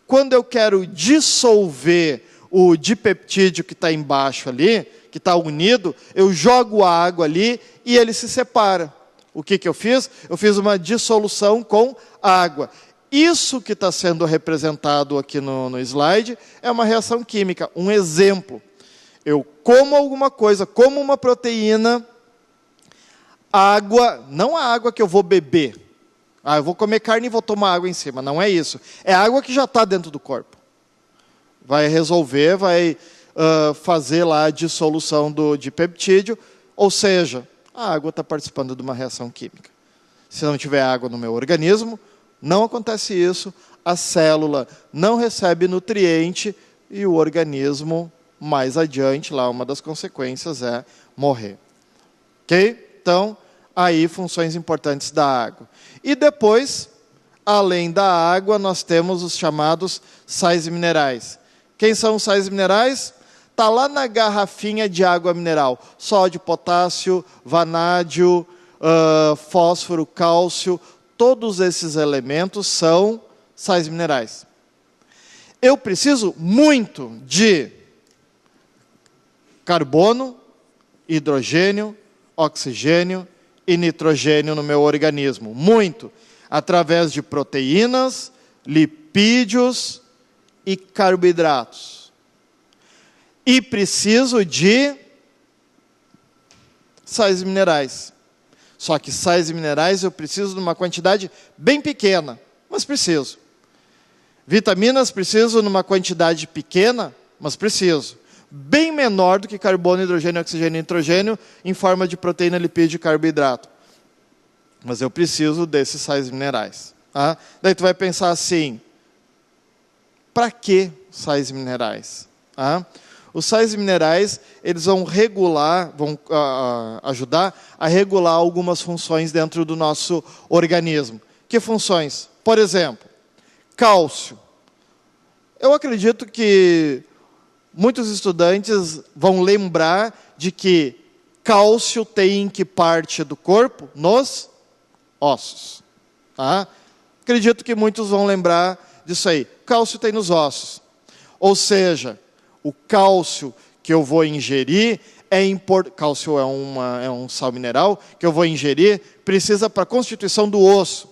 S1: Quando eu quero dissolver o dipeptídeo que está embaixo ali, que está unido, eu jogo a água ali e ele se separa. O que eu fiz? Eu fiz uma dissolução com água. Isso que está sendo representado aqui no slide é uma reação química. Um exemplo. Eu como alguma coisa, como uma proteína, água, não a água que eu vou beber. Eu vou comer carne e vou tomar água em cima. Não é isso. É água que já está dentro do corpo. Vai resolver, vai fazer lá a dissolução de peptídeo, ou seja, a água está participando de uma reação química. Se não tiver água no meu organismo, não acontece isso, a célula não recebe nutriente e o organismo, mais adiante, lá uma das consequências é morrer. Ok? Então, aí funções importantes da água. E depois, além da água, nós temos os chamados sais minerais. Quem são os sais minerais? Está lá na garrafinha de água mineral. Sódio, potássio, vanádio, fósforo, cálcio, todos esses elementos são sais minerais. Eu preciso muito de carbono, hidrogênio, oxigênio e nitrogênio no meu organismo. Muito. Através de proteínas, lipídios e carboidratos. E preciso de sais minerais. Só que sais minerais eu preciso de uma quantidade bem pequena, mas preciso. Vitaminas preciso numa quantidade pequena, mas preciso. Bem menor do que carbono, hidrogênio, oxigênio e nitrogênio em forma de proteína, lipídio e carboidrato. Mas eu preciso desses sais minerais. Daí tu vai pensar assim, para que sais minerais? Os sais minerais, eles vão ajudar a regular algumas funções dentro do nosso organismo. Que funções? Por exemplo, cálcio. Eu acredito que muitos estudantes vão lembrar de que cálcio tem em que parte do corpo? Nos ossos. Acredito que muitos vão lembrar disso aí. Cálcio tem nos ossos. Ou seja, o cálcio que eu vou ingerir cálcio é um sal mineral que eu vou ingerir, precisa para a constituição do osso.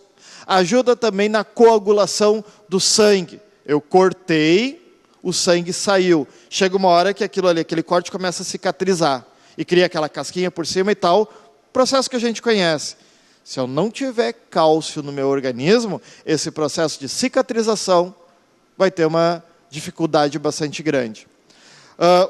S1: Ajuda também na coagulação do sangue. Eu cortei, o sangue saiu. Chega uma hora que aquele corte começa a cicatrizar e cria aquela casquinha por cima e tal, processo que a gente conhece. Se eu não tiver cálcio no meu organismo, esse processo de cicatrização vai ter uma dificuldade bastante grande.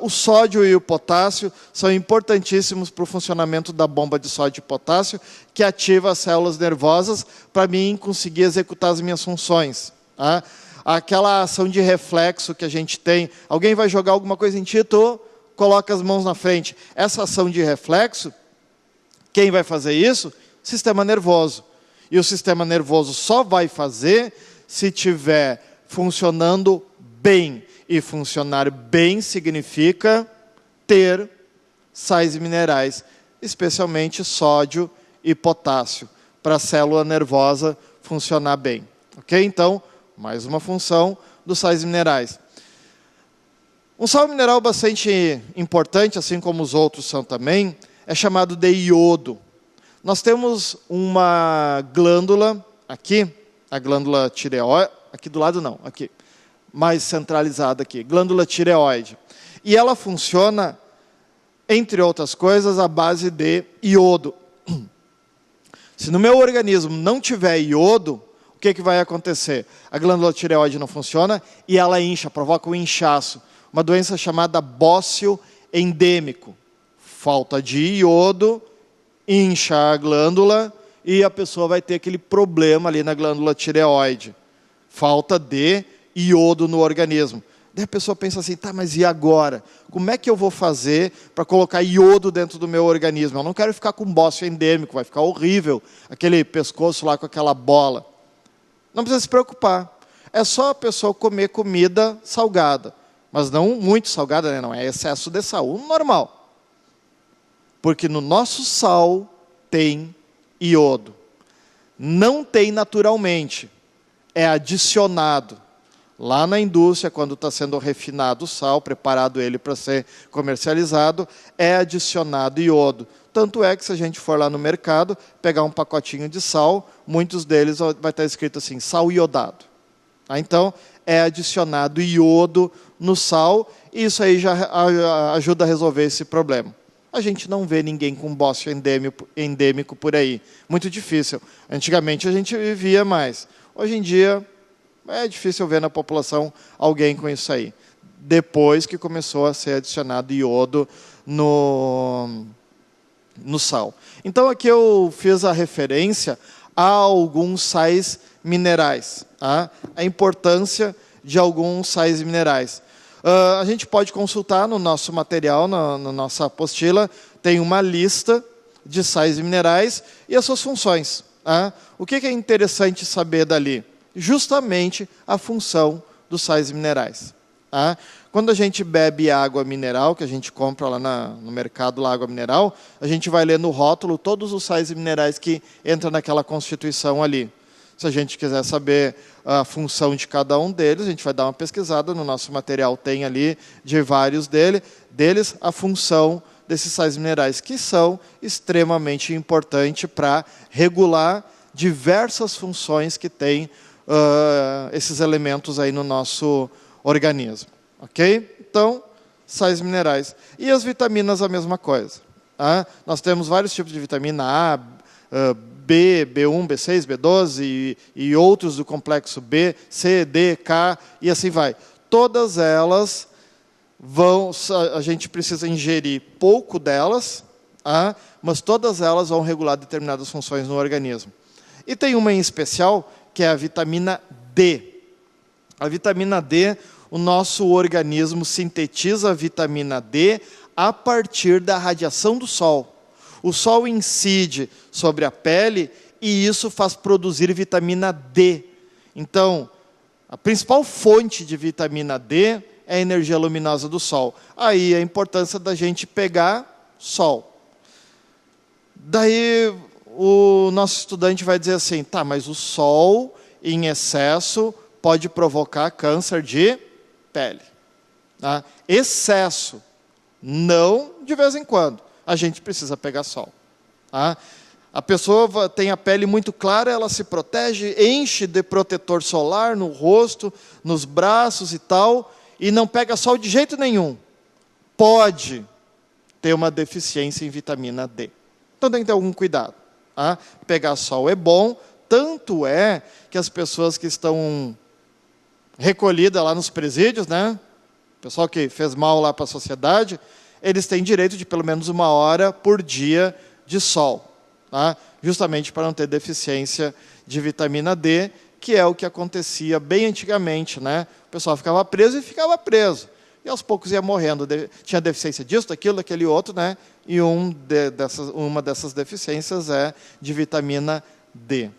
S1: O sódio e o potássio são importantíssimos para o funcionamento da bomba de sódio e potássio, que ativa as células nervosas para mim conseguir executar as minhas funções. aquela ação de reflexo que a gente tem. Alguém vai jogar alguma coisa em ti, tu coloca as mãos na frente. Essa ação de reflexo, quem vai fazer isso? Sistema nervoso. E o sistema nervoso só vai fazer se estiver funcionando bem. E funcionar bem significa ter sais minerais, especialmente sódio e potássio, para a célula nervosa funcionar bem. Ok? Então, mais uma função dos sais minerais. Um sal mineral bastante importante, assim como os outros são também, é chamado de iodo. Nós temos uma glândula aqui, a glândula tireoide, aqui do lado não, aqui, mais centralizada aqui, glândula tireoide. E ela funciona, entre outras coisas, à base de iodo. Se no meu organismo não tiver iodo, o que vai acontecer? A glândula tireoide não funciona e ela incha, provoca um inchaço. Uma doença chamada bócio endêmico. Falta de iodo, incha a glândula e a pessoa vai ter aquele problema ali na glândula tireoide. Falta de iodo no organismo. Daí a pessoa pensa assim, tá, mas e agora? Como é que eu vou fazer para colocar iodo dentro do meu organismo? Eu não quero ficar com bócio endêmico, vai ficar horrível, aquele pescoço lá com aquela bola. Não precisa se preocupar. É só a pessoa comer comida salgada. Mas não muito salgada, né? Não é excesso de sal, normal. Porque no nosso sal tem iodo. Não tem naturalmente, é adicionado. Lá na indústria, quando está sendo refinado o sal, preparado ele para ser comercializado, é adicionado iodo. Tanto é que se a gente for lá no mercado, pegar um pacotinho de sal, muitos deles vai estar escrito assim, sal iodado. Então, é adicionado iodo no sal, e isso aí já ajuda a resolver esse problema. A gente não vê ninguém com bócio endêmico por aí. Muito difícil. Antigamente a gente via mais. Hoje em dia é difícil ver na população alguém com isso aí. Depois que começou a ser adicionado iodo no sal. Então aqui eu fiz a referência a alguns sais minerais. Tá? A importância de alguns sais minerais. A gente pode consultar no nosso material, na nossa apostila, tem uma lista de sais minerais e as suas funções. Tá? O que é interessante saber dali? Justamente a função dos sais minerais. Tá? Quando a gente bebe água mineral, que a gente compra lá no mercado, lá, água mineral, a gente vai ler no rótulo todos os sais minerais que entram naquela constituição ali. Se a gente quiser saber a função de cada um deles, a gente vai dar uma pesquisada, no nosso material tem ali de vários deles a função desses sais minerais, que são extremamente importantes para regular diversas funções que tem esses elementos aí no nosso organismo. Ok? Então, sais minerais. E as vitaminas, a mesma coisa. Tá? Nós temos vários tipos de vitamina A, B, B1, B6, B12 e outros do complexo B, C, D, K e assim vai. Todas elas a gente precisa ingerir pouco delas, mas todas elas vão regular determinadas funções no organismo. E tem uma em especial, que é a vitamina D. A vitamina D, o nosso organismo sintetiza a vitamina D a partir da radiação do sol. O sol incide sobre a pele e isso faz produzir vitamina D. Então, a principal fonte de vitamina D é a energia luminosa do sol. Aí a importância da gente pegar sol. Daí o nosso estudante vai dizer assim, tá, mas o sol em excesso pode provocar câncer de pele. Tá? Excesso, não de vez em quando. A gente precisa pegar sol. Tá? A pessoa tem a pele muito clara, ela se protege, enche de protetor solar no rosto, nos braços e tal, e não pega sol de jeito nenhum. Pode ter uma deficiência em vitamina D. Então tem que ter algum cuidado. Tá? Pegar sol é bom, tanto é que as pessoas que estão recolhidas lá nos presídios, né? O pessoal que fez mal lá para a sociedade, eles têm direito de pelo menos 1 hora por dia de sol, tá? Justamente para não ter deficiência de vitamina D, que é o que acontecia bem antigamente, né? O pessoal ficava preso e ficava preso. E aos poucos ia morrendo. Tinha deficiência disso, daquilo, daquele outro, né? E uma dessas deficiências é de vitamina D.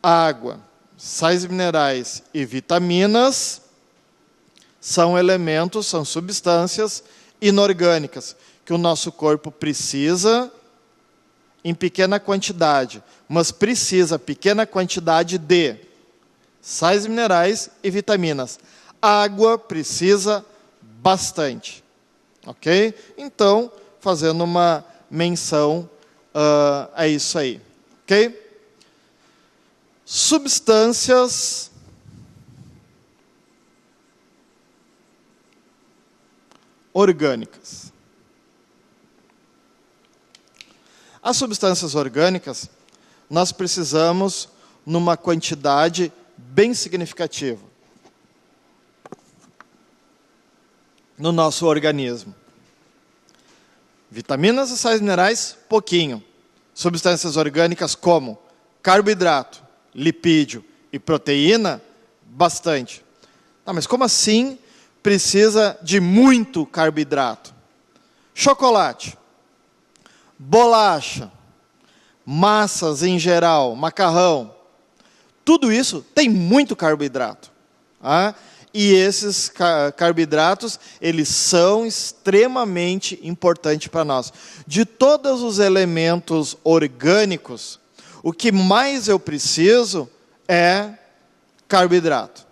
S1: Água, sais minerais e vitaminas são elementos, são substâncias inorgânicas que o nosso corpo precisa em pequena quantidade, mas precisa pequena quantidade de sais minerais e vitaminas. Água precisa bastante, ok? Então, fazendo uma menção a isso aí, ok? Substâncias orgânicas. As substâncias orgânicas, nós precisamos numa quantidade bem significativa no nosso organismo. Vitaminas e sais minerais, pouquinho. Substâncias orgânicas como carboidrato, lipídio e proteína, bastante. Ah, mas como assim precisa de muito carboidrato? Chocolate, bolacha, massas em geral, macarrão, tudo isso tem muito carboidrato. E esses carboidratos, eles são extremamente importantes para nós. De todos os elementos orgânicos, o que mais eu preciso é carboidrato.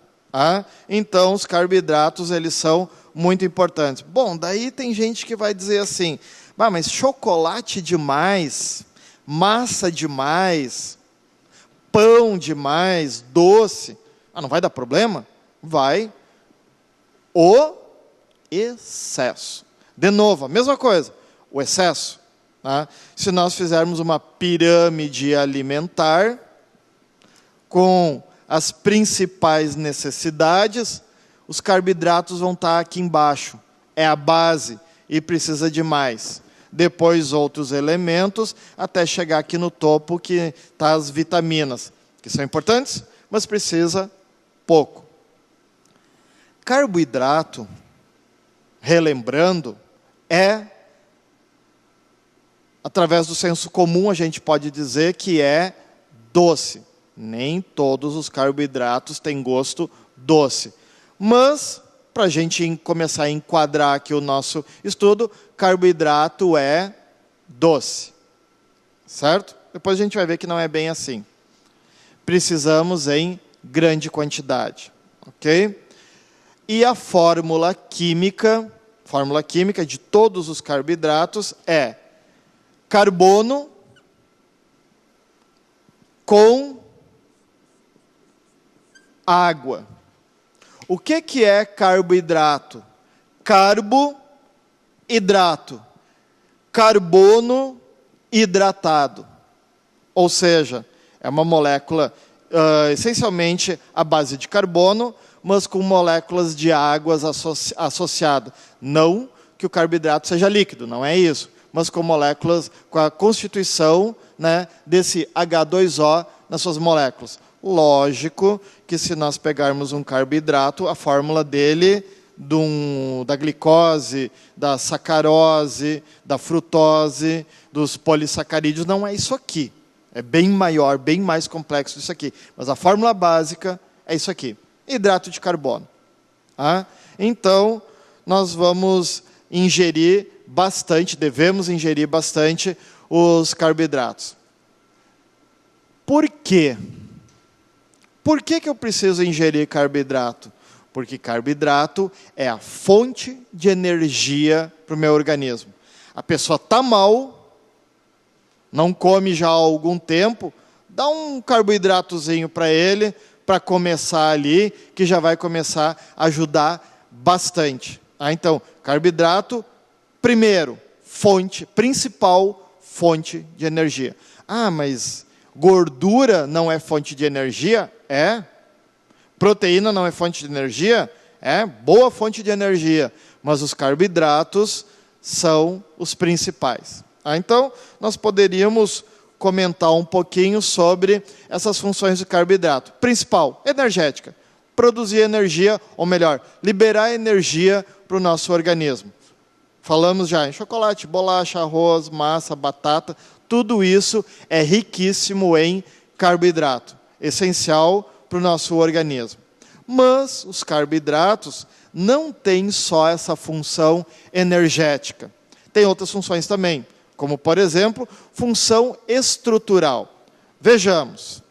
S1: Então, os carboidratos, eles são muito importantes. Bom, daí tem gente que vai dizer assim, mas chocolate demais, massa demais, pão demais, doce, não vai dar problema? Vai. O excesso. De novo, a mesma coisa, o excesso. Se nós fizermos uma pirâmide alimentar com as principais necessidades, os carboidratos vão estar aqui embaixo. É a base e precisa de mais. Depois outros elementos, até chegar aqui no topo, que está as vitaminas, que são importantes, mas precisa pouco. Carboidrato, relembrando, através do senso comum, a gente pode dizer que é doce. Nem todos os carboidratos têm gosto doce. Mas, para a gente começar a enquadrar aqui o nosso estudo, carboidrato é doce. Certo? Depois a gente vai ver que não é bem assim. Precisamos em grande quantidade. Ok? E a fórmula química de todos os carboidratos é carbono com água. O que é carboidrato? Carboidrato. Carbono hidratado. Ou seja, é uma molécula essencialmente à base de carbono, mas com moléculas de águas associadas. Não que o carboidrato seja líquido, não é isso. Mas com moléculas, com a constituição, né, desse H2O nas suas moléculas. Lógico que se nós pegarmos um carboidrato, a fórmula dele, da glicose, da sacarose, da frutose, dos polissacarídeos, não é isso aqui. É bem maior, bem mais complexo disso aqui. Mas a fórmula básica é isso aqui. Hidrato de carbono. Então, nós vamos ingerir bastante, devemos ingerir bastante os carboidratos. Por quê? Por que eu preciso ingerir carboidrato? Porque carboidrato é a fonte de energia para o meu organismo. A pessoa está mal, não come já há algum tempo, dá um carboidratozinho para ele, para começar ali, que já vai começar a ajudar bastante. Então, carboidrato, primeiro, principal fonte de energia. Mas gordura não é fonte de energia? É. Proteína não é fonte de energia? É. Boa fonte de energia. Mas os carboidratos são os principais. Então, nós poderíamos comentar um pouquinho sobre essas funções do carboidrato. Principal, energética. Produzir energia, ou melhor, liberar energia para o nosso organismo. Falamos já em chocolate, bolacha, arroz, massa, batata. Tudo isso é riquíssimo em carboidrato. Essencial para o nosso organismo. Mas os carboidratos não têm só essa função energética. Tem outras funções também, como, por exemplo, função estrutural. Vejamos.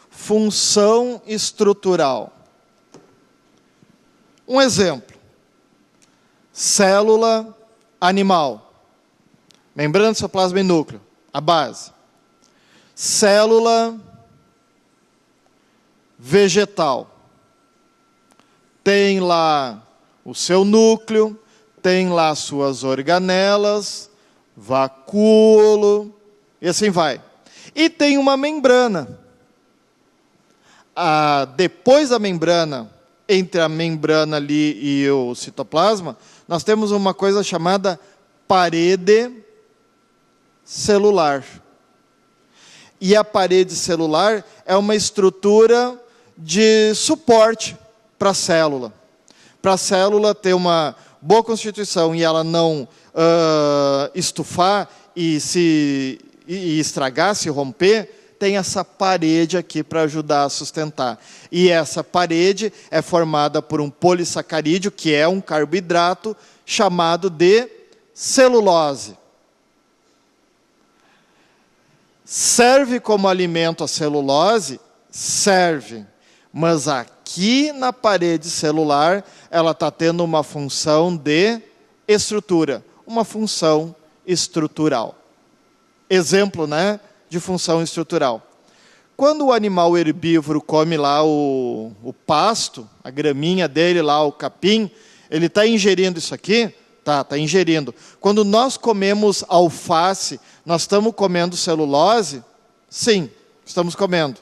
S1: Função estrutural. Um exemplo. Célula animal. Membrana, citoplasma e núcleo. A base. Célula vegetal. Tem lá o seu núcleo, tem lá suas organelas, vacúolo, e assim vai. E tem uma membrana. Depois da membrana, entre a membrana ali e o citoplasma, nós temos uma coisa chamada parede celular. E a parede celular é uma estrutura de suporte para a célula. Para a célula ter uma boa constituição e ela não estufar e estragar, se romper, tem essa parede aqui para ajudar a sustentar. E essa parede é formada por um polissacarídeo, que é um carboidrato, chamado de celulose. Serve como alimento a celulose? Serve. Mas aqui na parede celular, ela está tendo uma função de estrutura. Uma função estrutural. Exemplo, né, de função estrutural. Quando o animal herbívoro come lá o pasto, a graminha dele lá, o capim, ele está ingerindo isso aqui? Está ingerindo. Quando nós comemos alface, nós estamos comendo celulose? Sim, estamos comendo.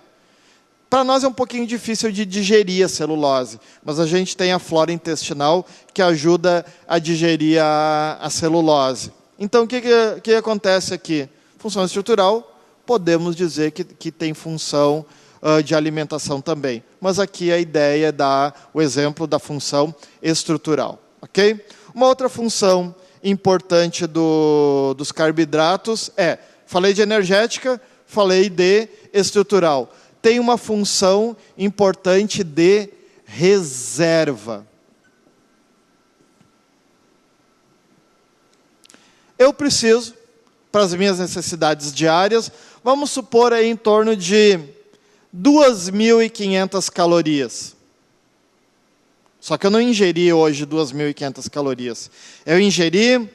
S1: Para nós é um pouquinho difícil de digerir a celulose, mas a gente tem a flora intestinal que ajuda a digerir a celulose. Então, o que acontece aqui? Função estrutural, podemos dizer que tem função de alimentação também. Mas aqui a ideia é dar o exemplo da função estrutural. Ok? Uma outra função importante dos carboidratos falei de energética, falei de estrutural. Tem uma função importante de reserva. Eu preciso, para as minhas necessidades diárias, vamos supor aí em torno de 2.500 calorias. Só que eu não ingeri hoje 2.500 calorias. Eu ingeri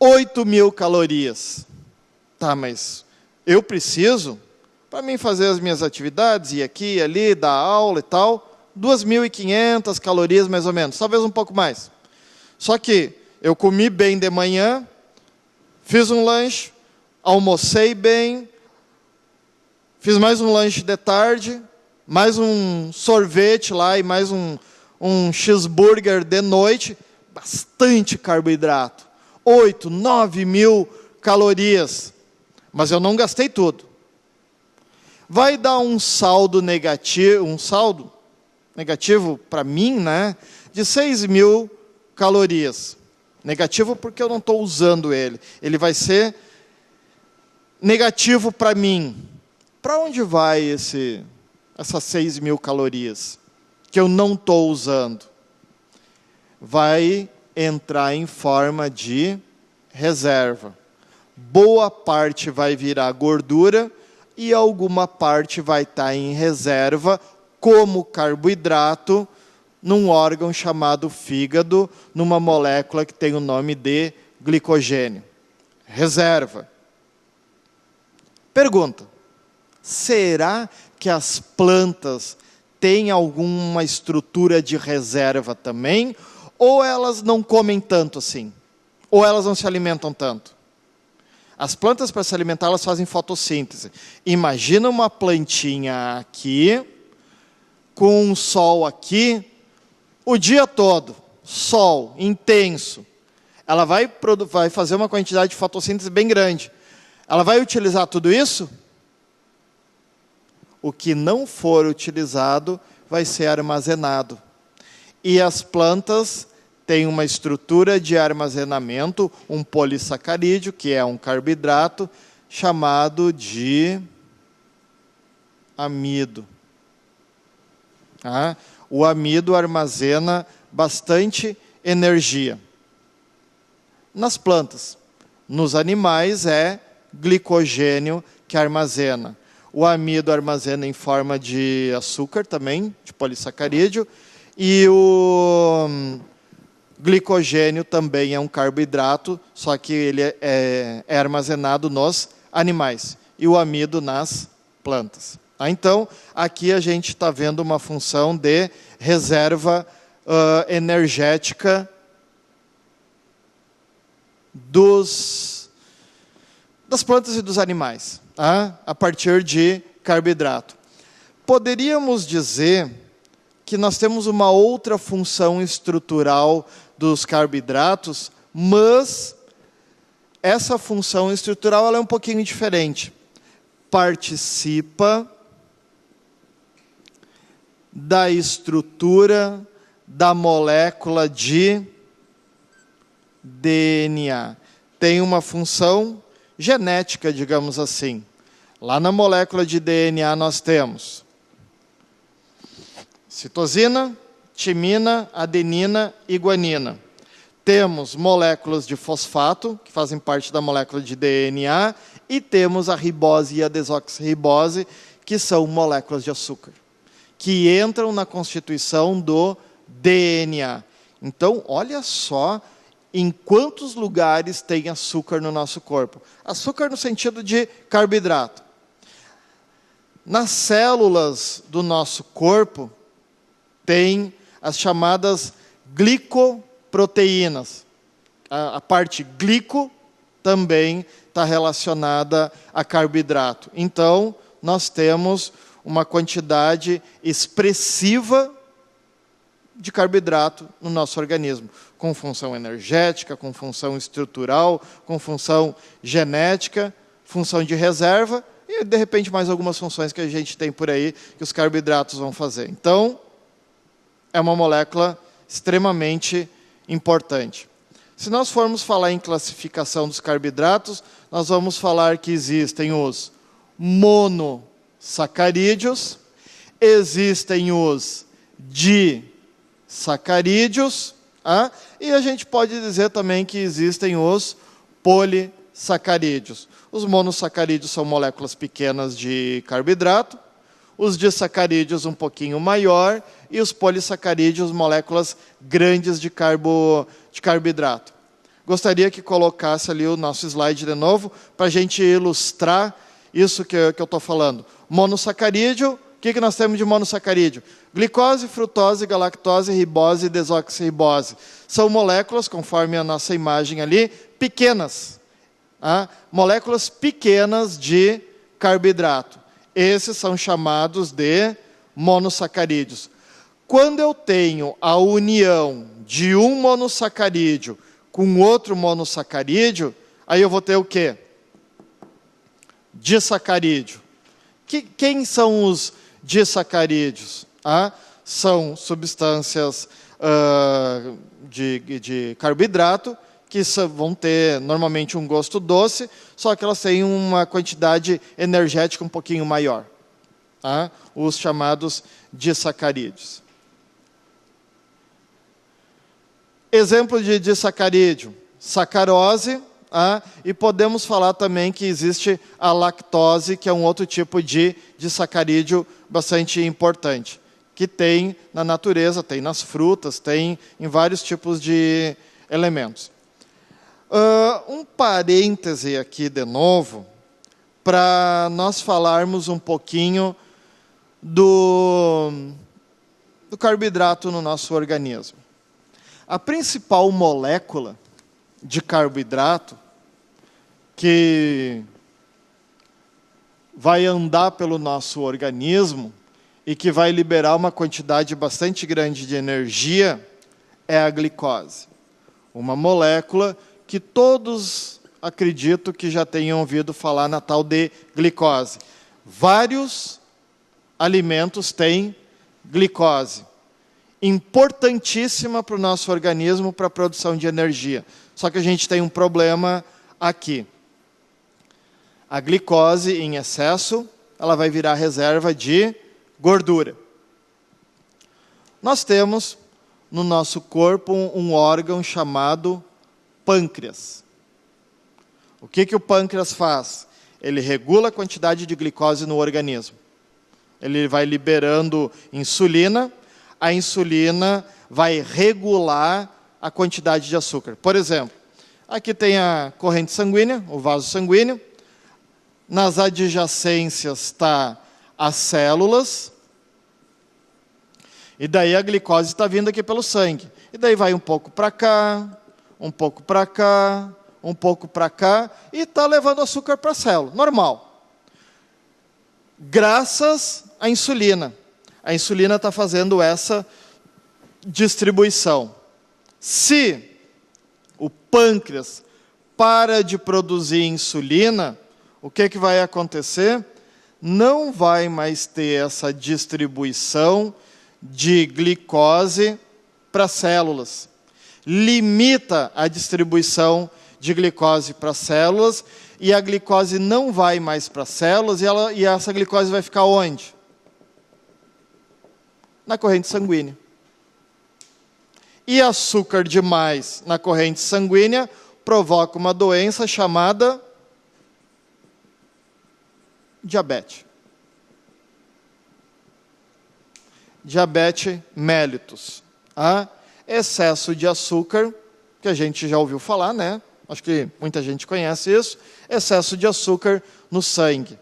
S1: 8.000 calorias. Tá, mas eu preciso, para mim fazer as minhas atividades, ir aqui, ali, dar aula e tal, 2.500 calorias mais ou menos, talvez um pouco mais. Só que eu comi bem de manhã, fiz um lanche, almocei bem, fiz mais um lanche de tarde, mais um sorvete lá e mais um cheeseburger de noite, bastante carboidrato, 8, 9.000 calorias, mas eu não gastei tudo. Vai dar um saldo negativo para mim, né, de 6.000 calorias. Negativo porque eu não estou usando ele. Ele vai ser negativo para mim. Para onde vai essas 6.000 calorias que eu não estou usando? Vai entrar em forma de reserva. Boa parte vai virar gordura e alguma parte vai estar em reserva como carboidrato num órgão chamado fígado, numa molécula que tem o nome de glicogênio. Reserva. Pergunta: será que as plantas têm alguma estrutura de reserva também? Ou elas não comem tanto assim? Ou elas não se alimentam tanto? As plantas, para se alimentar, elas fazem fotossíntese. Imagina uma plantinha aqui, com um sol aqui, o dia todo, sol intenso. ela vai fazer uma quantidade de fotossíntese bem grande. Ela vai utilizar tudo isso? O que não for utilizado vai ser armazenado. E as plantas têm uma estrutura de armazenamento, um polissacarídeo, que é um carboidrato, chamado de amido. O amido armazena bastante energia. Nas plantas. Nos animais é glicogênio que armazena. O amido armazena em forma de açúcar também, de polissacarídeo, e o glicogênio também é um carboidrato, só que ele é armazenado nos animais, e o amido nas plantas. Então, aqui a gente está vendo uma função de reserva energética das plantas e dos animais, a partir de carboidrato. Poderíamos dizer que nós temos uma outra função estrutural dos carboidratos, mas essa função estrutural ela é um pouquinho diferente. Participa da estrutura da molécula de DNA. Tem uma função genética, digamos assim. Lá na molécula de DNA nós temos citosina, timina, adenina e guanina. Temos moléculas de fosfato, que fazem parte da molécula de DNA, e temos a ribose e a desoxirribose, que são moléculas de açúcar, que entram na constituição do DNA. Então, olha só em quantos lugares tem açúcar no nosso corpo. Açúcar no sentido de carboidrato. Nas células do nosso corpo, tem as chamadas glicoproteínas. A parte glico também está relacionada a carboidrato. Então, nós temos uma quantidade expressiva de carboidrato no nosso organismo, com função energética, com função estrutural, com função genética, função de reserva e, de repente, mais algumas funções que a gente tem por aí que os carboidratos vão fazer. Então, é uma molécula extremamente importante. Se nós formos falar em classificação dos carboidratos, nós vamos falar que existem os monossacarídeos, existem os disacarídeos, e a gente pode dizer também que existem os polissacarídeos. Os monossacarídeos são moléculas pequenas de carboidrato, os disacarídeos um pouquinho maior, e os polissacarídeos, moléculas grandes de carboidrato. Gostaria que colocasse ali o nosso slide de novo, para a gente ilustrar isso que eu estou falando. Monossacarídeo, o que nós temos de monossacarídeo? Glicose, frutose, galactose, ribose e desoxirribose. São moléculas, conforme a nossa imagem ali, pequenas. Moléculas pequenas de carboidrato. Esses são chamados de monossacarídeos. Quando eu tenho a união de um monossacarídeo com outro monossacarídeo, aí eu vou ter o quê? Disacarídeo. Quem são os disacarídeos? São substâncias de carboidrato que vão ter normalmente um gosto doce, só que elas têm uma quantidade energética um pouquinho maior. Os chamados disacarídeos. Exemplo de disacarídeo, sacarose, e podemos falar também que existe a lactose, que é um outro tipo de disacarídeo bastante importante, que tem na natureza, tem nas frutas, tem em vários tipos de elementos. Um parêntese aqui de novo, para nós falarmos um pouquinho do carboidrato no nosso organismo. A principal molécula de carboidrato que vai andar pelo nosso organismo e que vai liberar uma quantidade bastante grande de energia é a glicose. uma molécula que todos acredito que já tenham ouvido falar na tal de glicose. Vários alimentos têm glicose, importantíssima para o nosso organismo, para a produção de energia. Só que a gente tem um problema aqui. A glicose em excesso, ela vai virar reserva de gordura. Nós temos no nosso corpo um órgão chamado pâncreas. O que o pâncreas faz? Ele regula a quantidade de glicose no organismo. Ele vai liberando insulina, a insulina vai regular a quantidade de açúcar. Por exemplo, aqui tem a corrente sanguínea, o vaso sanguíneo. Nas adjacências está as células. E daí a glicose está vindo aqui pelo sangue. E daí vai um pouco para cá, um pouco para cá, um pouco para cá, e está levando açúcar para a célula, normal. Graças à insulina. A insulina está fazendo essa distribuição. Se o pâncreas para de produzir insulina, o que vai acontecer? Não vai mais ter essa distribuição de glicose para as células. Limita a distribuição de glicose para as células, e a glicose não vai mais para as células, e essa glicose vai ficar onde? Na corrente sanguínea. E açúcar demais na corrente sanguínea provoca uma doença chamada diabetes. Diabetes mellitus. Excesso de açúcar, que a gente já ouviu falar, né? Acho que muita gente conhece isso. Excesso de açúcar no sangue.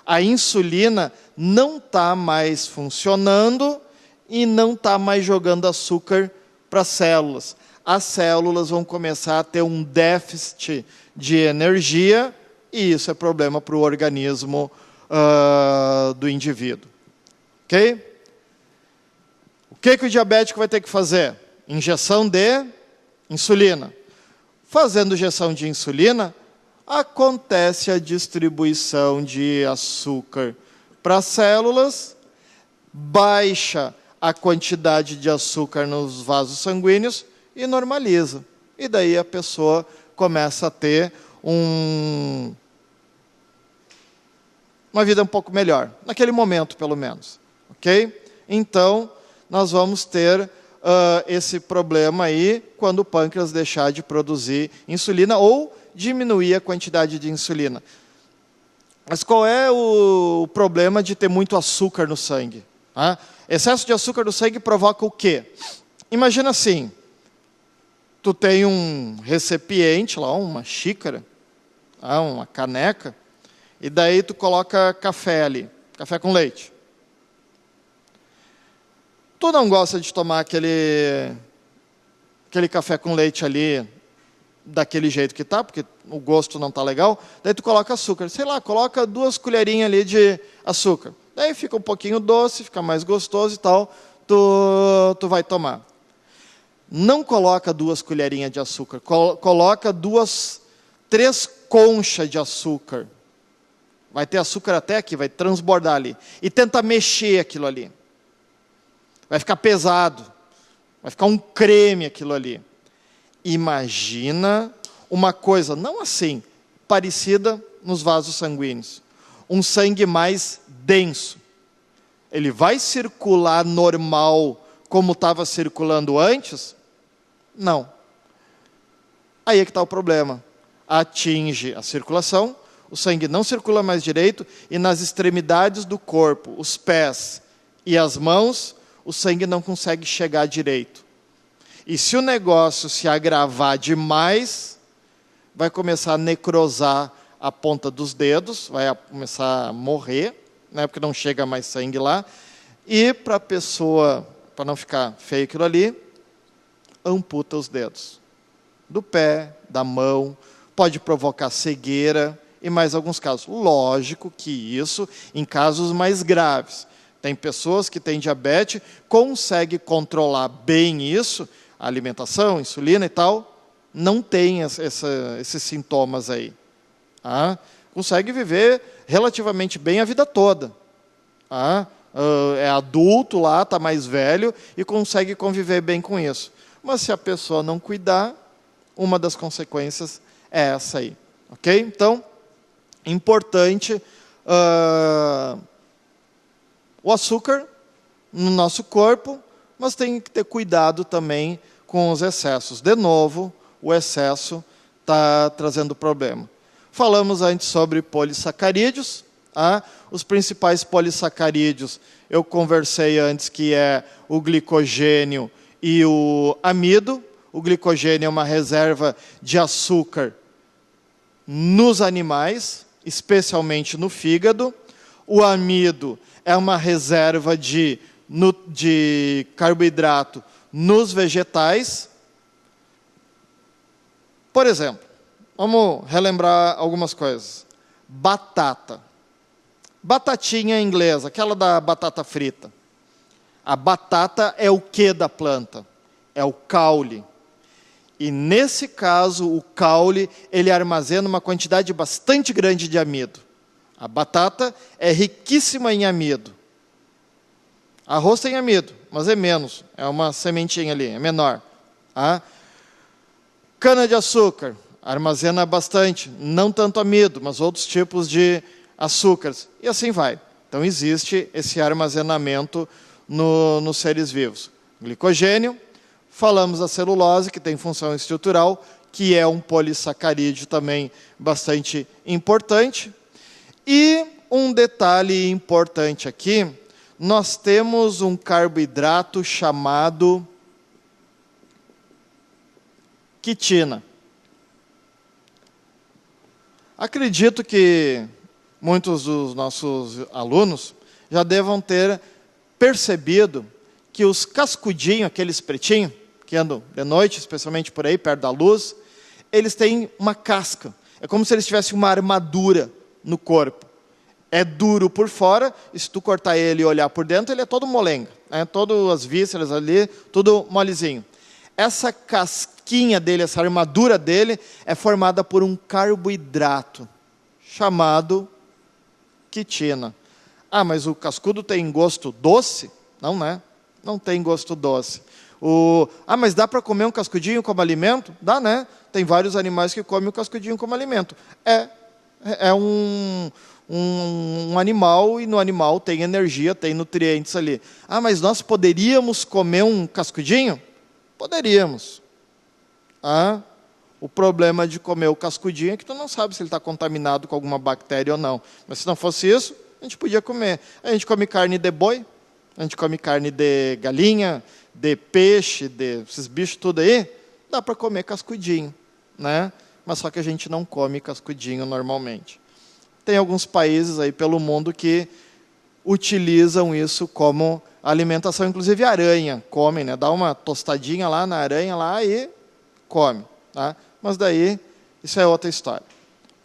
S1: A insulina não está mais funcionando e não está mais jogando açúcar para as células. As células vão começar a ter um déficit de energia, e isso é problema para o organismo do indivíduo. Ok? O que o diabético vai ter que fazer? Injeção de insulina. Fazendo injeção de insulina, acontece a distribuição de açúcar para as células, baixa a quantidade de açúcar nos vasos sanguíneos e normaliza. E daí a pessoa começa a ter uma vida um pouco melhor, naquele momento pelo menos. Ok? Então, nós vamos ter esse problema aí quando o pâncreas deixar de produzir insulina ou diminuir a quantidade de insulina. Mas qual é o problema de ter muito açúcar no sangue? Excesso de açúcar no sangue provoca o quê? Imagina assim, tu tem um recipiente lá, uma xícara, uma caneca, e daí tu coloca café ali, café com leite. Tu não gosta de tomar aquele café com leite ali daquele jeito que tá, porque o gosto não tá legal, daí tu coloca açúcar. Sei lá, coloca 2 colherinhas ali de açúcar. Daí fica um pouquinho doce, fica mais gostoso e tal, tu vai tomar. Não coloca 2 colherinhas de açúcar, coloca 3 conchas de açúcar. Vai ter açúcar até aqui, vai transbordar ali. E tenta mexer aquilo ali. Vai ficar pesado, vai ficar um creme aquilo ali. Imagina uma coisa, não assim, parecida nos vasos sanguíneos. Um sangue mais denso. Ele vai circular normal como estava circulando antes? Não. Aí é que está o problema. Atinge a circulação, o sangue não circula mais direito, e nas extremidades do corpo, os pés e as mãos, o sangue não consegue chegar direito. E se o negócio se agravar demais, vai começar a necrosar a ponta dos dedos, vai começar a morrer, né, porque não chega mais sangue lá. E para a pessoa, para não ficar feio aquilo ali, amputa os dedos. Do pé, da mão, pode provocar cegueira e mais alguns casos. Lógico que isso em casos mais graves. Tem pessoas que têm diabetes, conseguem controlar bem isso, a alimentação, insulina e tal, não tem esses sintomas aí. Tá? Consegue viver relativamente bem a vida toda. Tá? É adulto lá, está mais velho e consegue conviver bem com isso. Mas se a pessoa não cuidar, uma das consequências é essa aí. Ok? Então, importante o açúcar no nosso corpo, mas tem que ter cuidado também com os excessos. De novo, o excesso está trazendo problema. Falamos antes sobre polissacarídeos. Os principais polissacarídeos, eu conversei antes, que é o glicogênio e o amido. O glicogênio é uma reserva de açúcar nos animais, especialmente no fígado. O amido é uma reserva de carboidrato nos vegetais. Por exemplo, vamos relembrar algumas coisas. Batata. Batatinha inglesa, aquela da batata frita. A batata é o que da planta? É o caule. E nesse caso, o caule, ele armazena uma quantidade bastante grande de amido. A batata é riquíssima em amido. Arroz tem amido, mas é menos. É uma sementinha ali, é menor. Cana-de-açúcar, armazena bastante. Não tanto amido, mas outros tipos de açúcares. E assim vai. Então, existe esse armazenamento nos seres vivos. Glicogênio, falamos da celulose, que tem função estrutural, que é um polissacarídeo também bastante importante. E um detalhe importante aqui, nós temos um carboidrato chamado quitina. Acredito que muitos dos nossos alunos já devam ter percebido que os cascudinhos, aqueles pretinhos, que andam de noite, especialmente por aí, perto da luz, eles têm uma casca. É como se eles tivessem uma armadura no corpo. É duro por fora, e se tu cortar ele e olhar por dentro, ele é todo molenga. Todas as vísceras ali, tudo molezinho. Essa casquinha dele, essa armadura dele, é formada por um carboidrato chamado quitina. Mas o cascudo tem gosto doce? Não, né? Não tem gosto doce. Mas dá para comer um cascudinho como alimento? Dá, né? Tem vários animais que comem o cascudinho como alimento. É um animal, e no animal tem energia, tem nutrientes ali. Mas nós poderíamos comer um cascudinho? Poderíamos. O problema de comer o cascudinho é que tu não sabe se ele está contaminado com alguma bactéria ou não. Mas se não fosse isso, a gente podia comer. A gente come carne de boi, a gente come carne de galinha, de peixe, desses bichos tudo aí, dá para comer cascudinho, né? Mas só que a gente não come cascudinho normalmente. Tem alguns países aí pelo mundo que utilizam isso como alimentação, inclusive aranha comem, né? Dá uma tostadinha lá na aranha lá e come, tá? Mas daí, isso é outra história.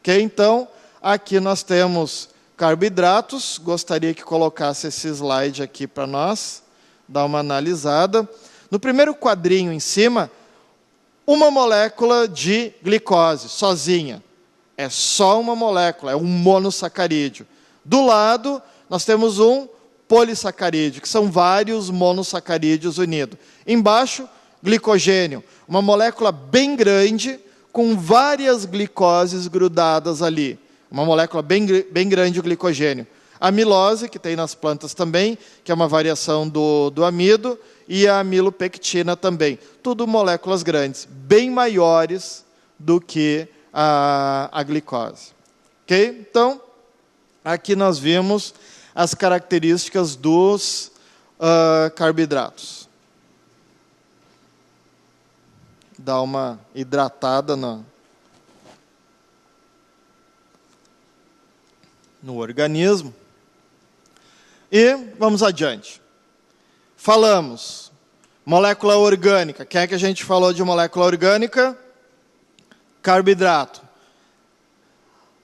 S1: Ok? Então, aqui nós temos carboidratos. Gostaria que colocasse esse slide aqui para nós, dar uma analisada. No primeiro quadrinho em cima, uma molécula de glicose, sozinha. É só uma molécula, é um monossacarídeo. Do lado, nós temos um polissacarídeo, que são vários monossacarídeos unidos. Embaixo, glicogênio, uma molécula bem grande, com várias glicoses grudadas ali. Uma molécula bem grande, o glicogênio. Amilose, que tem nas plantas também, que é uma variação do amido, e a amilopectina também. Tudo moléculas grandes, bem maiores do que a glicose. Ok? Então, aqui nós vimos as características dos carboidratos. Dá uma hidratada no organismo. E vamos adiante. Falamos, molécula orgânica. Quem é que a gente falou de molécula orgânica? Carboidrato.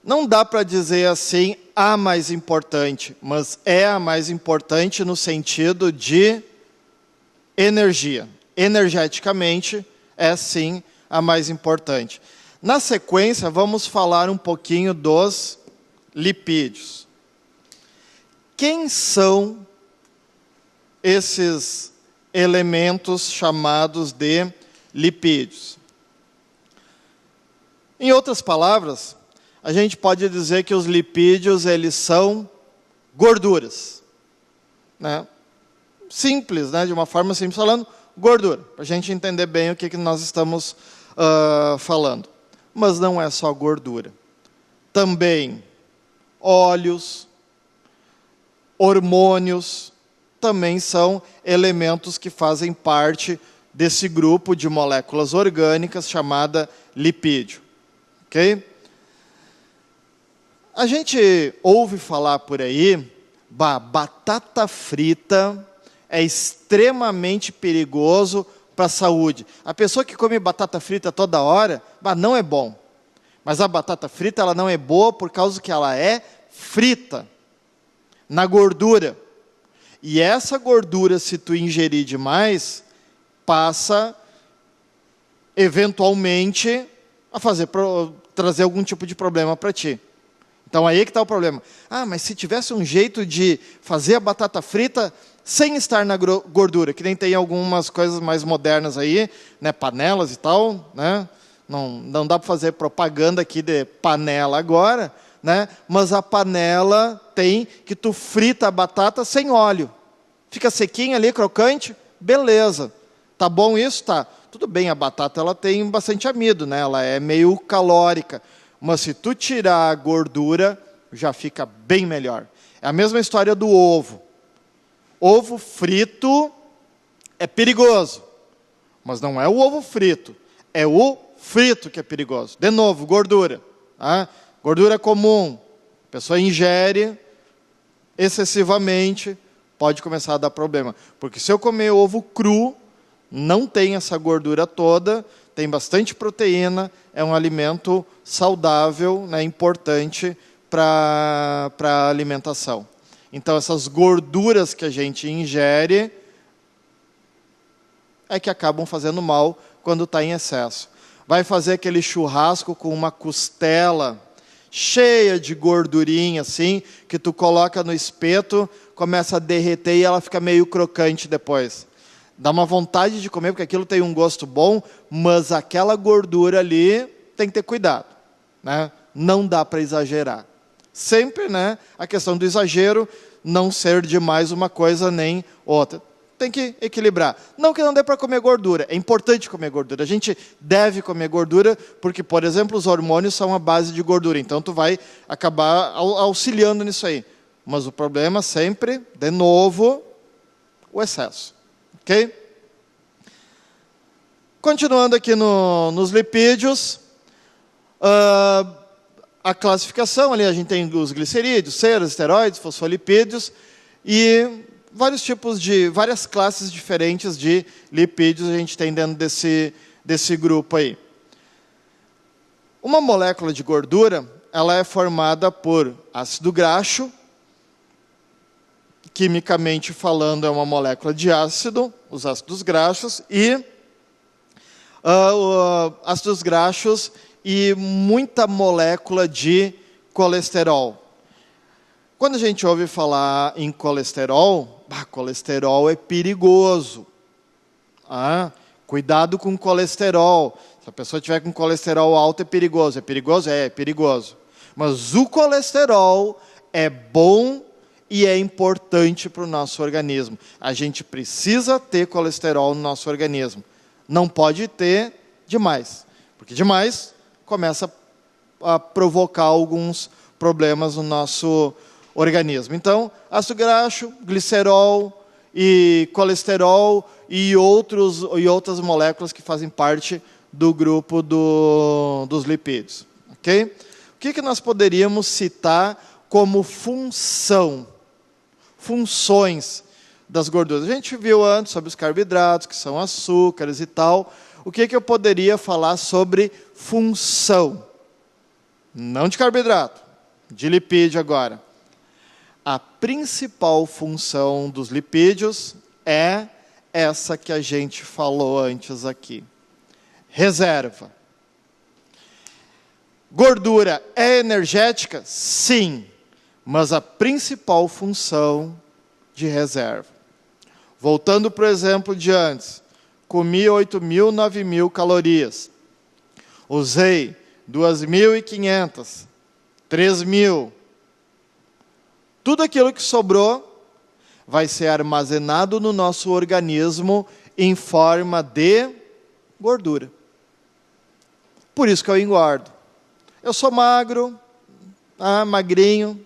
S1: Não dá para dizer assim a mais importante, mas é a mais importante no sentido de energia. Energeticamente, é sim a mais importante. Na sequência, vamos falar um pouquinho dos lipídios. Quem são esses elementos chamados de lipídios? Em outras palavras, a gente pode dizer que os lipídios, eles são gorduras, né? Simples, né? De uma forma simples falando, gordura, para a gente entender bem o que nós estamos falando. Mas não é só gordura. Também óleos, hormônios, também são elementos que fazem parte desse grupo de moléculas orgânicas chamada lipídio. Ok? A gente ouve falar por aí, batata frita é extremamente perigoso para a saúde. A pessoa que come batata frita toda hora, não é bom. Mas a batata frita ela não é boa por causa que ela é frita na gordura. E essa gordura, se tu ingerir demais, passa, eventualmente, a trazer algum tipo de problema para ti. Então, aí que está o problema. Mas se tivesse um jeito de fazer a batata frita sem estar na gordura, que nem tem algumas coisas mais modernas aí, né, panelas e tal, né? Não dá para fazer propaganda aqui de panela agora, né? Mas a panela tem que tu frita a batata sem óleo. Fica sequinha ali, crocante, beleza. Tá bom isso? Tá. Tudo bem, a batata ela tem bastante amido, né? Ela é meio calórica. Mas se tu tirar a gordura, já fica bem melhor. É a mesma história do ovo. Ovo frito é perigoso. Mas não é o ovo frito. É o frito que é perigoso. De novo, gordura. Tá? Gordura comum. A pessoa ingere excessivamente, pode começar a dar problema. Porque se eu comer ovo cru, não tem essa gordura toda, tem bastante proteína, é um alimento saudável, né, importante para a alimentação. Então, essas gorduras que a gente ingere é que acabam fazendo mal quando está em excesso. Vai fazer aquele churrasco com uma costela cheia de gordurinha, assim, que tu coloca no espeto, começa a derreter e ela fica meio crocante depois. Dá uma vontade de comer, porque aquilo tem um gosto bom, mas aquela gordura ali tem que ter cuidado, né? Não dá para exagerar. Sempre, né, a questão do exagero, não ser demais uma coisa nem outra. Tem que equilibrar. Não que não dê para comer gordura, é importante comer gordura. A gente deve comer gordura, porque, por exemplo, os hormônios são a base de gordura, então tu vai acabar auxiliando nisso aí. Mas o problema sempre, de novo, o excesso. Ok? Continuando aqui nos lipídios, a classificação, ali a gente tem os glicerídeos, ceras, esteroides, fosfolipídios e várias classes diferentes de lipídios a gente tem dentro desse grupo aí. Uma molécula de gordura, ela é formada por ácido graxo, quimicamente falando é uma molécula de ácido, os ácidos graxos, e ácidos graxos e muita molécula de colesterol. Quando a gente ouve falar em colesterol, colesterol é perigoso. Cuidado com colesterol. Se a pessoa tiver com colesterol alto, é perigoso. É perigoso? É perigoso. Mas o colesterol é bom e é importante para o nosso organismo. A gente precisa ter colesterol no nosso organismo. Não pode ter demais. Porque demais começa a provocar alguns problemas no nosso organismo. Então, ácido graxo, glicerol e colesterol e outras moléculas que fazem parte do grupo dos lipídios. Okay? O que nós poderíamos citar como funções das gorduras? A gente viu antes sobre os carboidratos, que são açúcares e tal. O que eu poderia falar sobre função? Não de carboidrato, de lipídio agora. A principal função dos lipídios é essa que a gente falou antes aqui. reserva. Gordura é energética? Sim, mas a principal função de reserva. Voltando para o exemplo de antes, comi 8.000, 9.000 calorias. Usei 2.500, 3.000. Tudo aquilo que sobrou vai ser armazenado no nosso organismo em forma de gordura. Por isso que eu engordo. Eu sou magro, magrinho,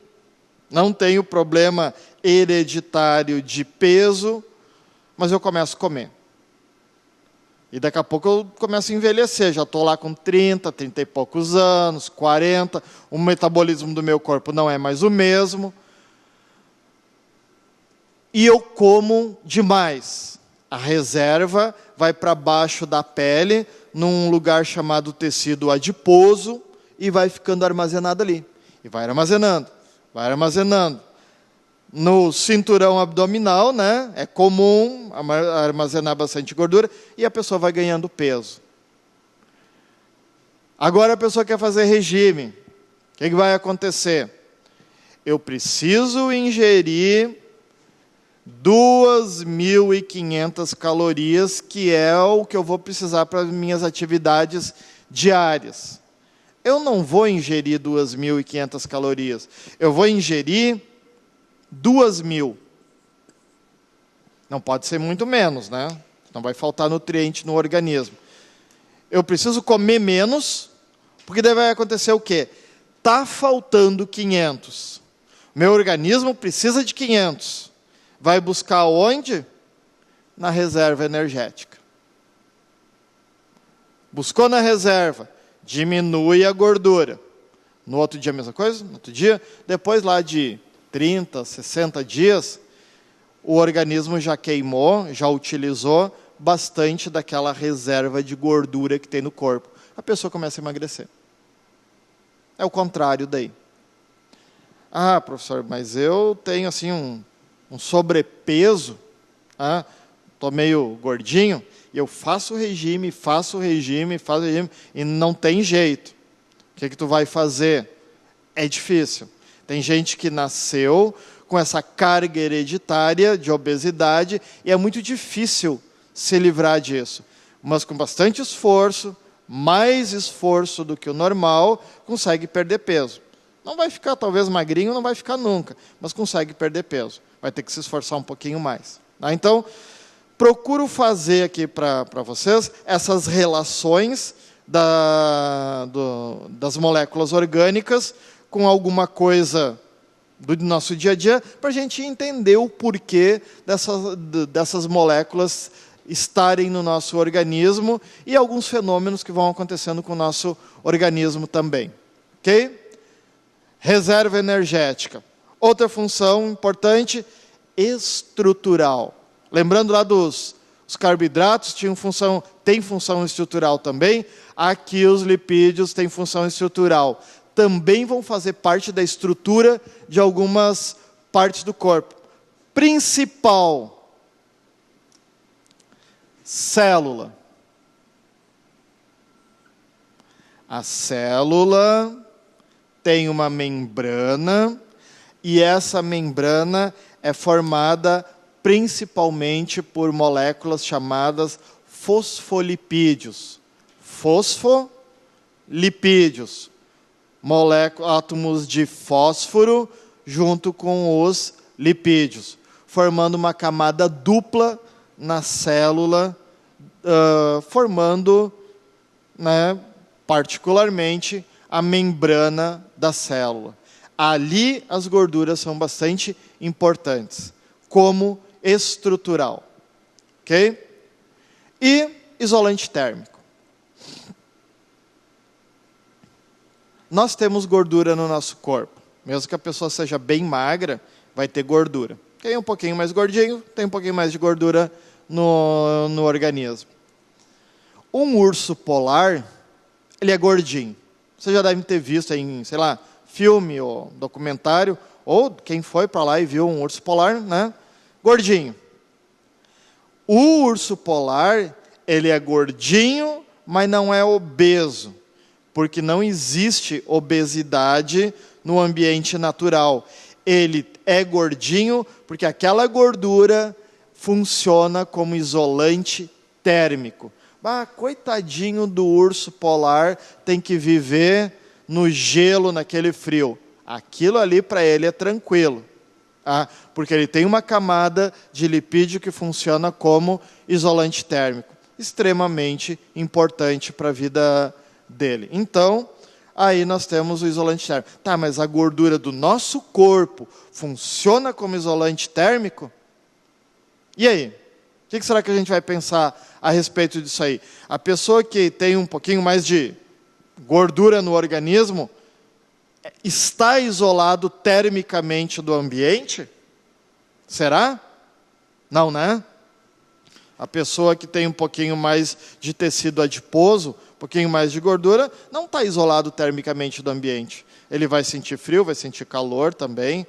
S1: não tenho problema hereditário de peso, mas eu começo a comer. E daqui a pouco eu começo a envelhecer, já estou lá com 30 e poucos anos, 40, o metabolismo do meu corpo não é mais o mesmo. E eu como demais. A reserva vai para baixo da pele, num lugar chamado tecido adiposo, e vai ficando armazenado ali. E vai armazenando, vai armazenando. No cinturão abdominal, né, é comum armazenar bastante gordura, e a pessoa vai ganhando peso. Agora a pessoa quer fazer regime. O que vai acontecer? Eu preciso ingerir 2.500 calorias, que é o que eu vou precisar para as minhas atividades diárias. Eu não vou ingerir 2.500 calorias. Eu vou ingerir 2.000. Não pode ser muito menos, né? Não vai faltar nutriente no organismo. Eu preciso comer menos, porque daí vai acontecer o quê? Está faltando 500. Meu organismo precisa de 500. Vai buscar onde? Na reserva energética. Buscou na reserva, diminui a gordura. No outro dia a mesma coisa? No outro dia, depois lá de 30, 60 dias, o organismo já queimou, já utilizou bastante daquela reserva de gordura que tem no corpo. A pessoa começa a emagrecer. É o contrário daí. Ah, professor, mas eu tenho assim um sobrepeso, estou meio gordinho, e eu faço regime, e não tem jeito. O que tu vai fazer? É difícil. Tem gente que nasceu com essa carga hereditária de obesidade, e é muito difícil se livrar disso. Mas com bastante esforço, mais esforço do que o normal, consegue perder peso. Não vai ficar, talvez, magrinho, não vai ficar nunca, mas consegue perder peso. Vai ter que se esforçar um pouquinho mais. Então, procuro fazer aqui para vocês essas relações das moléculas orgânicas com alguma coisa do nosso dia a dia, para a gente entender o porquê dessas moléculas estarem no nosso organismo e alguns fenômenos que vão acontecendo com o nosso organismo também. Ok? Reserva energética. Outra função importante, estrutural. Lembrando lá dos carboidratos, tem função estrutural também. Aqui os lipídios têm função estrutural. Também vão fazer parte da estrutura de algumas partes do corpo. Principal, célula. A célula tem uma membrana, e essa membrana é formada principalmente por moléculas chamadas fosfolipídios. Fosfolipídios. Átomos de fósforo junto com os lipídios, formando uma camada dupla na célula, formando, particularmente, a membrana da célula. Ali as gorduras são bastante importantes, como estrutural. Ok? E isolante térmico. Nós temos gordura no nosso corpo. Mesmo que a pessoa seja bem magra, vai ter gordura. Quem é um pouquinho mais gordinho, tem um pouquinho mais de gordura no organismo. Um urso polar, ele é gordinho. Você já deve ter visto em, filme ou documentário, ou quem foi para lá e viu um urso polar, gordinho. O urso polar, ele é gordinho, mas não é obeso, porque não existe obesidade no ambiente natural. Ele é gordinho porque aquela gordura funciona como isolante térmico. Coitadinho do urso polar, tem que viver no gelo, naquele frio. Aquilo ali para ele é tranquilo, porque ele tem uma camada de lipídio que funciona como isolante térmico, extremamente importante para a vida dele. Então, aí nós temos o isolante térmico. Mas a gordura do nosso corpo funciona como isolante térmico? E aí? O que será que a gente vai pensar a respeito disso aí? A pessoa que tem um pouquinho mais de gordura no organismo está isolado termicamente do ambiente? Será? Não, né? A pessoa que tem um pouquinho mais de tecido adiposo, um pouquinho mais de gordura, não está isolado termicamente do ambiente. Ele vai sentir frio, vai sentir calor também.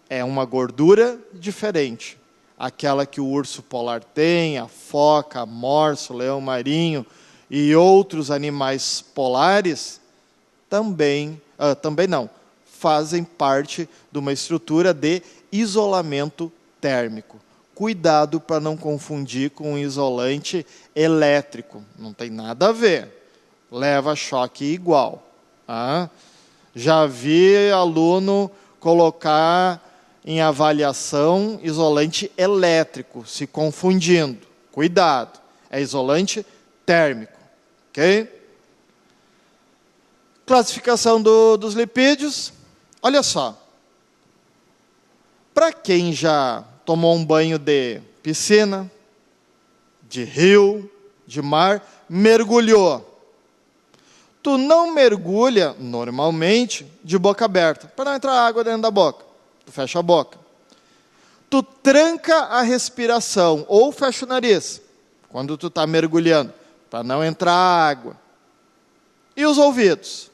S1: É uma gordura diferente. Aquela que o urso polar tem, a foca, a morsa, o leão marinho e outros animais polares, também não, fazem parte de uma estrutura de isolamento térmico. Cuidado para não confundir com um isolante elétrico. Não tem nada a ver. Leva choque igual. Já vi aluno colocar em avaliação isolante elétrico, se confundindo. Cuidado. É isolante térmico. Ok? Classificação dos lipídios. Olha só. Para quem já tomou um banho de piscina, de rio, de mar, mergulhou. Tu não mergulha, normalmente, de boca aberta, para não entrar água dentro da boca. Tu fecha a boca. Tu tranca a respiração, ou fecha o nariz, quando tu está mergulhando, para não entrar água. E os ouvidos?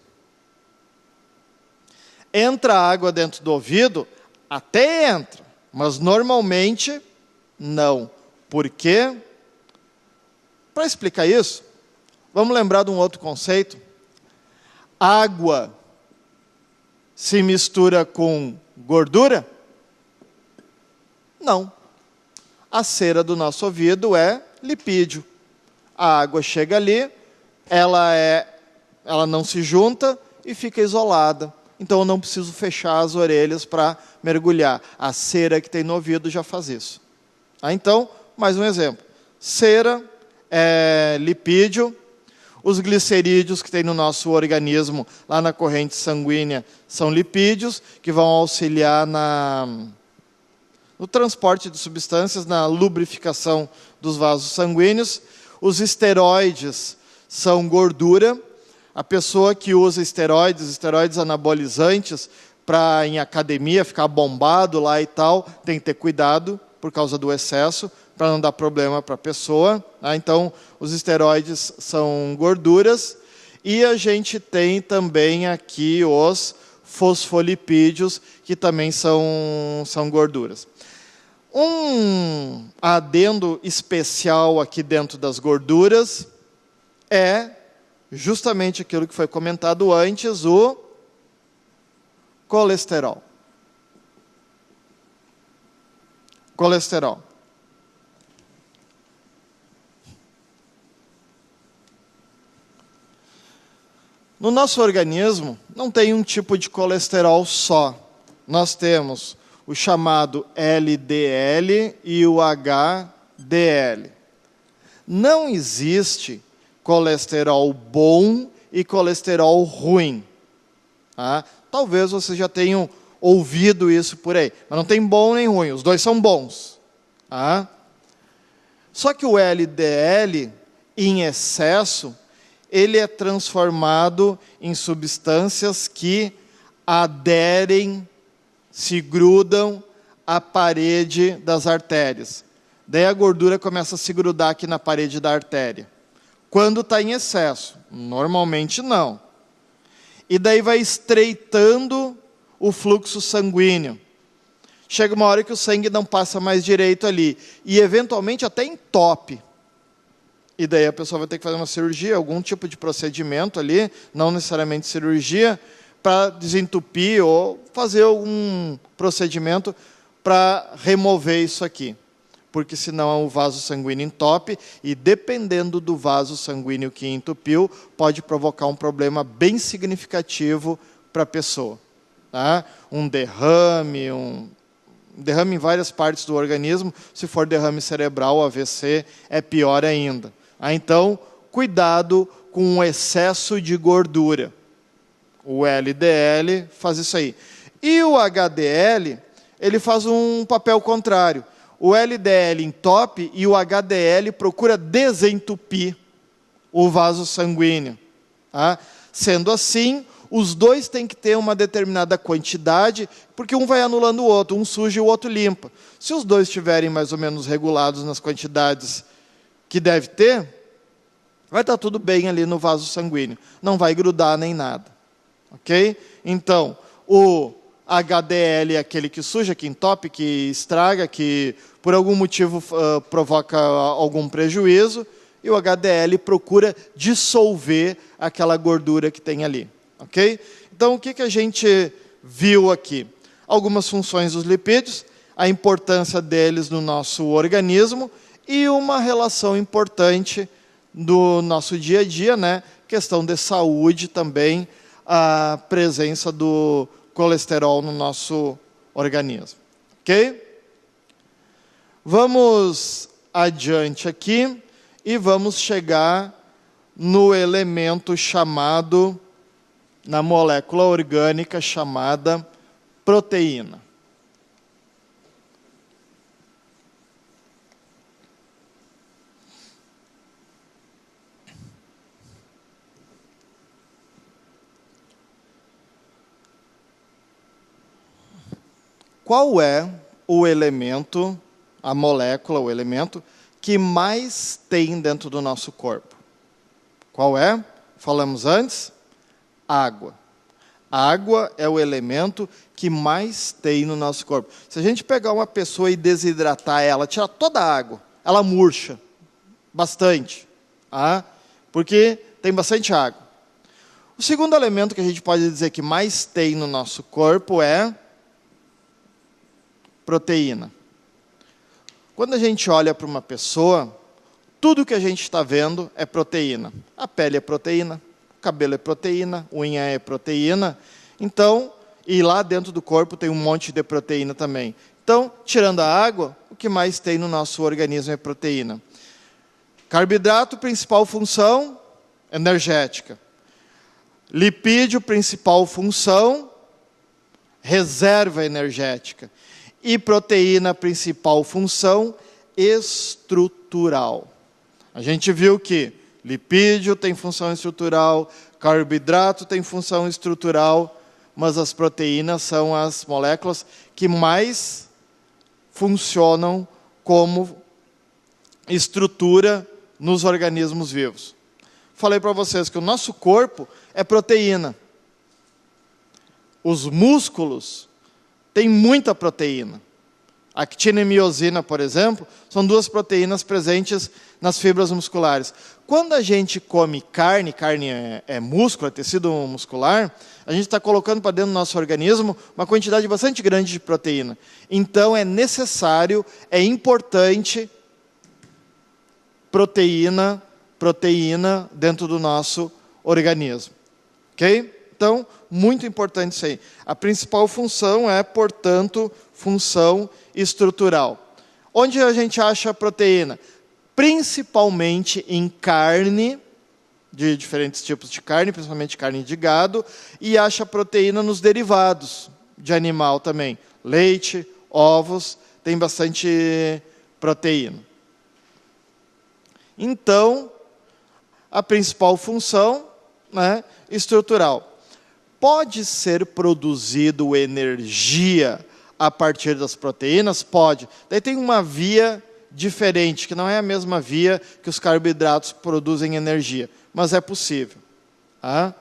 S1: Entra água dentro do ouvido, até entra, mas normalmente não. Por quê? Para explicar isso, vamos lembrar de um outro conceito. Água se mistura com gordura? Não. A cera do nosso ouvido é lipídio. A água chega ali, ela não se junta e fica isolada. Então eu não preciso fechar as orelhas para mergulhar. A cera que tem no ouvido já faz isso. Então, mais um exemplo. Cera é lipídio. Os glicerídeos que tem no nosso organismo, lá na corrente sanguínea, são lipídios que vão auxiliar no transporte de substâncias, na lubrificação dos vasos sanguíneos. Os esteroides são gordura. A pessoa que usa esteroides anabolizantes, para em academia ficar bombado lá e tal, tem que ter cuidado por causa do excesso, para não dar problema para a pessoa. Então, os esteroides são gorduras. E a gente tem também aqui os fosfolipídios, que também são gorduras. Um adendo especial aqui dentro das gorduras é justamente aquilo que foi comentado antes, o colesterol. Colesterol. No nosso organismo, não tem um tipo de colesterol só. Nós temos o chamado LDL e o HDL. Não existe colesterol bom e colesterol ruim. Talvez vocês já tenham ouvido isso por aí. Mas não tem bom nem ruim, os dois são bons. Só que o LDL, em excesso, ele é transformado em substâncias que aderem, se grudam à parede das artérias. Daí a gordura começa a se grudar aqui na parede da artéria. Quando está em excesso, normalmente não. E daí vai estreitando o fluxo sanguíneo. Chega uma hora que o sangue não passa mais direito ali. E eventualmente até entope. e daí a pessoa vai ter que fazer uma cirurgia, algum tipo de procedimento ali, não necessariamente cirurgia, para desentupir ou fazer algum procedimento para remover isso aqui. Porque senão o vaso sanguíneo entope e, dependendo do vaso sanguíneo que entupiu, pode provocar um problema bem significativo para a pessoa. Tá? Um derrame em várias partes do organismo. Se for derrame cerebral, AVC, é pior ainda. Então, cuidado com o excesso de gordura. O LDL faz isso aí. E o HDL, ele faz um papel contrário. O LDL entope e o HDL procura desentupir o vaso sanguíneo. Tá? Sendo assim, os dois têm que ter uma determinada quantidade, porque um vai anulando o outro, um suja e o outro limpa. Se os dois estiverem mais ou menos regulados nas quantidades que deve ter, vai estar tudo bem ali no vaso sanguíneo. Não vai grudar nem nada. Ok? Então, o HDL é aquele que suja, que entope, que estraga, que por algum motivo provoca algum prejuízo, e o HDL procura dissolver aquela gordura que tem ali. Ok? Então, o que a gente viu aqui? Algumas funções dos lipídios, a importância deles no nosso organismo e uma relação importante do nosso dia a dia, né? Questão de saúde também, a presença do colesterol no nosso organismo. Ok? Vamos adiante aqui e vamos chegar no elemento chamado, na molécula orgânica chamada proteína. Qual é o elemento, a molécula, o elemento, que mais tem dentro do nosso corpo? Qual é? Falamos antes? Água. A água é o elemento que mais tem no nosso corpo. Se a gente pegar uma pessoa e desidratar ela, tirar toda a água, ela murcha bastante, tá? Porque tem bastante água. O segundo elemento que a gente pode dizer que mais tem no nosso corpo é proteína. Quando a gente olha para uma pessoa, tudo que a gente está vendo é proteína. A pele é proteína, o cabelo é proteína, unha é proteína. Então, e lá dentro do corpo tem um monte de proteína também. Então, tirando a água, o que mais tem no nosso organismo é proteína. Carboidrato, principal função, energética. Lipídio, principal função, reserva energética. E proteína, principal função, estrutural. A gente viu que lipídio tem função estrutural, carboidrato tem função estrutural, mas as proteínas são as moléculas que mais funcionam como estrutura nos organismos vivos. Falei para vocês que o nosso corpo é proteína. Os músculos têm muita proteína. A actina e miosina, por exemplo, são duas proteínas presentes nas fibras musculares. Quando a gente come carne, carne é músculo, é tecido muscular, a gente está colocando para dentro do nosso organismo uma quantidade bastante grande de proteína. Então é necessário, é importante proteína dentro do nosso organismo. Ok? Então, muito importante isso aí. A principal função é, portanto, função estrutural. Onde a gente acha a proteína? Principalmente em carne, de diferentes tipos de carne, principalmente carne de gado, e acha proteína nos derivados de animal também. Leite, ovos, tem bastante proteína. Então, a principal função, né, estrutural. Pode ser produzido energia a partir das proteínas? Pode. Daí tem uma via diferente, que não é a mesma via que os carboidratos produzem energia, mas é possível. Tá?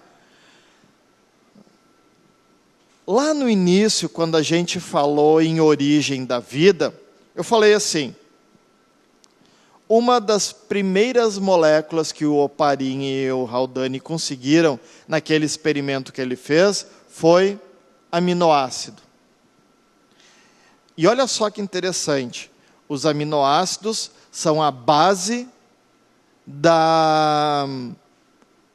S1: Lá no início, quando a gente falou em origem da vida, eu falei assim, uma das primeiras moléculas que o Oparin e o Haldane conseguiram naquele experimento que ele fez foi aminoácido. E olha só que interessante, os aminoácidos são a base da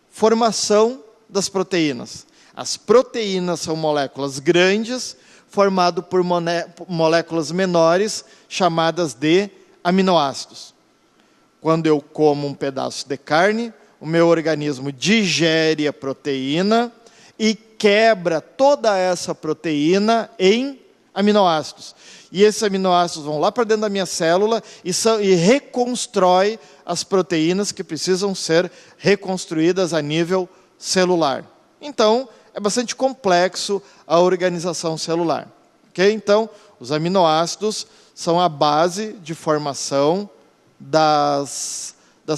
S1: formação das proteínas. As proteínas são moléculas grandes, formadas por moléculas menores, chamadas de aminoácidos. Quando eu como um pedaço de carne, o meu organismo digere a proteína e quebra toda essa proteína em aminoácidos. E esses aminoácidos vão lá para dentro da minha célula e reconstrói as proteínas que precisam ser reconstruídas a nível celular. Então, é bastante complexo a organização celular. Okay? Então, os aminoácidos são a base de formação das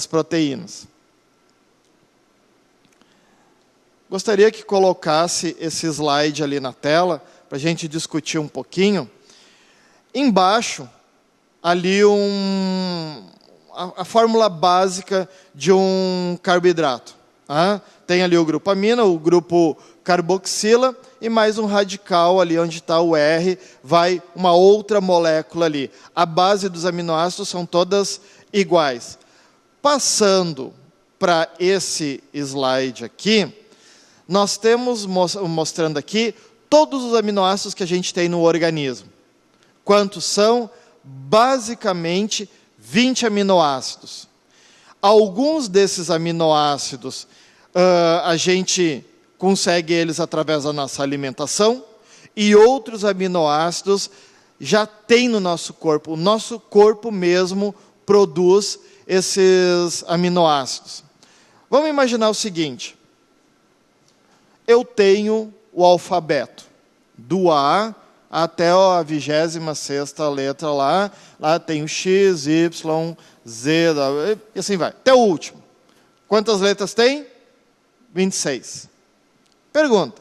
S1: proteínas. Gostaria que colocasse esse slide ali na tela, para a gente discutir um pouquinho. Embaixo, ali a fórmula básica de um carboidrato. Tem ali o grupo amina, o grupo carboxila, e mais um radical ali onde está o R, vai uma outra molécula ali. A base dos aminoácidos são todas iguais. Passando para esse slide aqui, nós temos mostrando aqui todos os aminoácidos que a gente tem no organismo. Quantos são? Basicamente 20 aminoácidos. Alguns desses aminoácidos a gente consegue eles através da nossa alimentação, e outros aminoácidos já tem no nosso corpo. O nosso corpo mesmo produz esses aminoácidos. Vamos imaginar o seguinte: eu tenho o alfabeto, do A até a 26ª letra lá tem o X, Y, Z, e assim vai, até o último. Quantas letras tem? 26. Pergunta: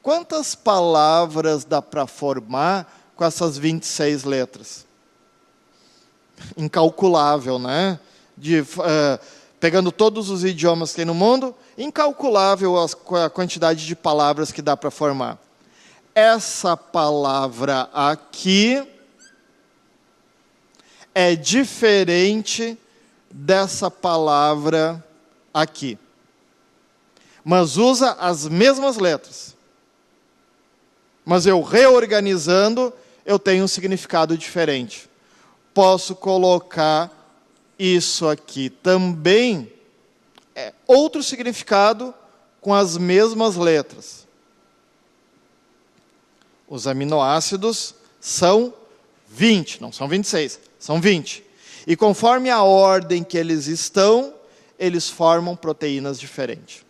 S1: quantas palavras dá para formar com essas 26 letras? Incalculável, né? Pegando todos os idiomas que tem no mundo, incalculável a quantidade de palavras que dá para formar. Essa palavra aqui é diferente dessa palavra aqui, mas usa as mesmas letras. Mas eu reorganizando, eu tenho um significado diferente. Posso colocar isso aqui também, outro significado com as mesmas letras. Os aminoácidos são 20, não são 26, são 20. E conforme a ordem que eles estão, eles formam proteínas diferentes.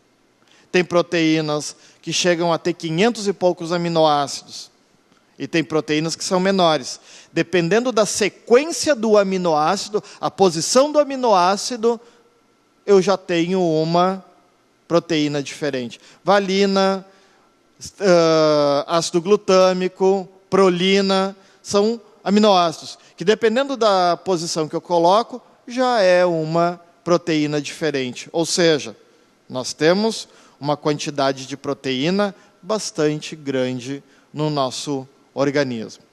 S1: Tem proteínas que chegam a ter 500 e poucos aminoácidos. E tem proteínas que são menores. Dependendo da sequência do aminoácido, a posição do aminoácido, eu já tenho uma proteína diferente. Valina, ácido glutâmico, prolina, são aminoácidos que, dependendo da posição que eu coloco, já é uma proteína diferente. Ou seja, nós temos uma quantidade de proteína bastante grande no nosso organismo.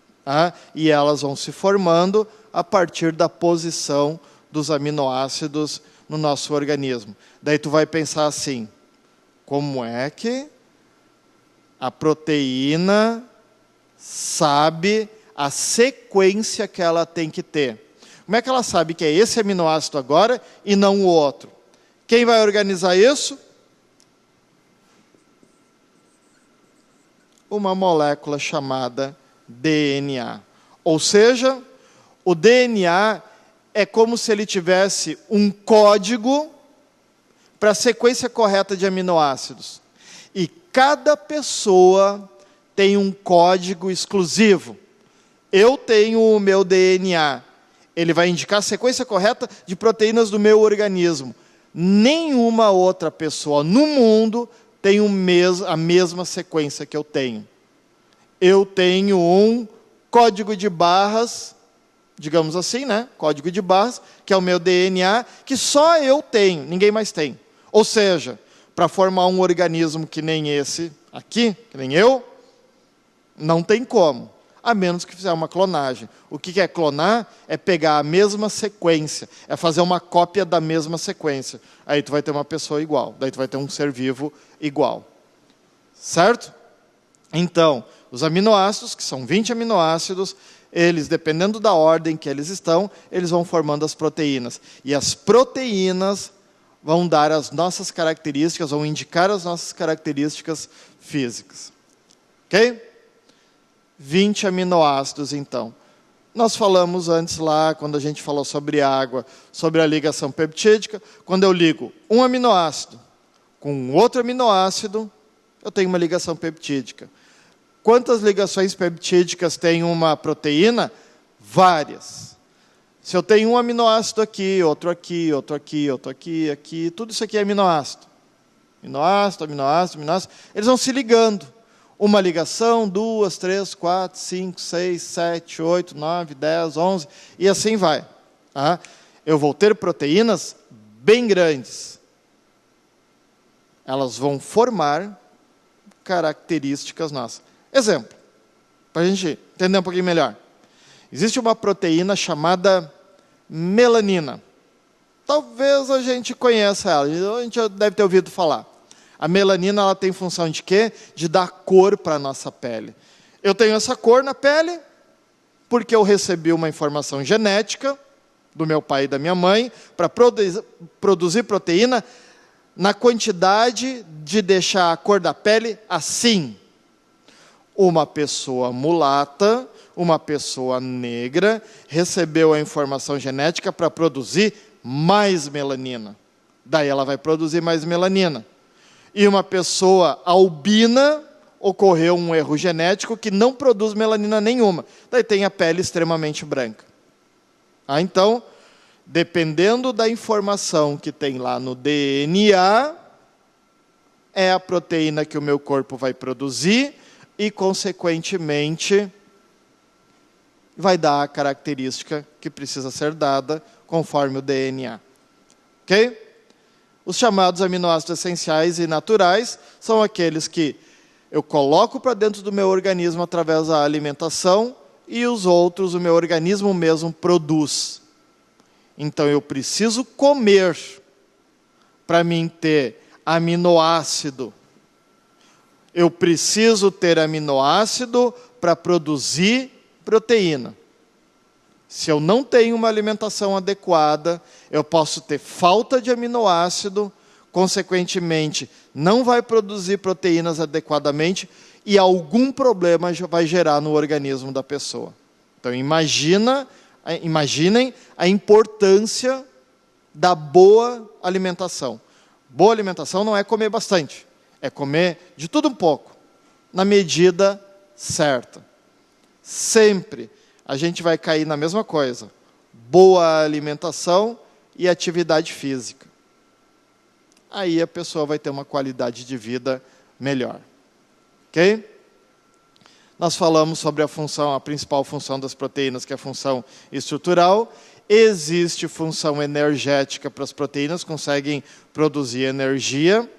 S1: E elas vão se formando a partir da posição dos aminoácidos no nosso organismo. Daí tu vai pensar assim: como é que a proteína sabe a sequência que ela tem que ter? Como é que ela sabe que é esse aminoácido agora e não o outro? Quem vai organizar isso? Uma molécula chamada DNA. Ou seja, o DNA é como se ele tivesse um código para a sequência correta de aminoácidos. E cada pessoa tem um código exclusivo. Eu tenho o meu DNA. Ele vai indicar a sequência correta de proteínas do meu organismo. Nenhuma outra pessoa no mundo tem a mesma sequência que eu tenho. Eu tenho um código de barras digamos assim, né? Código de barras, que é o meu DNA, que só eu tenho, ninguém mais tem. Ou seja, para formar um organismo que nem esse aqui, que nem eu, não tem como, a menos que fizer uma clonagem. O que é clonar? É pegar a mesma sequência, é fazer uma cópia da mesma sequência. Aí tu vai ter uma pessoa igual, daí tu vai ter um ser vivo igual. Certo? Então, os aminoácidos, que são 20 aminoácidos, eles, dependendo da ordem que eles estão, eles vão formando as proteínas. E as proteínas vão dar as nossas características, vão indicar as nossas características físicas. Ok? 20 aminoácidos, então. Nós falamos antes lá, quando a gente falou sobre água, sobre a ligação peptídica. Quando eu ligo um aminoácido com outro aminoácido, eu tenho uma ligação peptídica. Quantas ligações peptídicas tem uma proteína? Várias. Se eu tenho um aminoácido aqui, outro aqui, outro aqui, outro aqui, aqui, tudo isso aqui é aminoácido. Aminoácido, aminoácido, aminoácido. Eles vão se ligando. Uma ligação, 2, 3, 4, 5, 6, 7, 8, 9, 10, 11, e assim vai. Tá? Eu vou ter proteínas bem grandes. Elas vão formar características nossas. Exemplo, para a gente entender um pouquinho melhor. Existe uma proteína chamada melanina. Talvez a gente conheça ela, a gente já deve ter ouvido falar. A melanina, ela tem função de quê? De dar cor para a nossa pele. Eu tenho essa cor na pele porque eu recebi uma informação genética do meu pai e da minha mãe para produzir proteína na quantidade de deixar a cor da pele assim. Uma pessoa mulata, uma pessoa negra, recebeu a informação genética para produzir mais melanina. Daí ela vai produzir mais melanina. E uma pessoa albina, ocorreu um erro genético que não produz melanina nenhuma. Daí tem a pele extremamente branca. Então, dependendo da informação que tem lá no DNA, é a proteína que o meu corpo vai produzir e, consequentemente, vai dar a característica que precisa ser dada conforme o DNA. Ok? Os chamados aminoácidos essenciais e naturais são aqueles que eu coloco para dentro do meu organismo através da alimentação e os outros o meu organismo mesmo produz. Então eu preciso comer para mim ter aminoácido. Eu preciso ter aminoácido para produzir proteína. Se eu não tenho uma alimentação adequada, eu posso ter falta de aminoácido, consequentemente, não vai produzir proteínas adequadamente e algum problema vai gerar no organismo da pessoa. Então, imaginem a importância da boa alimentação. Boa alimentação não é comer bastante, é comer de tudo um pouco, na medida certa. Sempre a gente vai cair na mesma coisa. Boa alimentação e atividade física. Aí a pessoa vai ter uma qualidade de vida melhor. Ok? Nós falamos sobre a principal função das proteínas, que é a função estrutural. Existe função energética para as proteínas, conseguem produzir energia.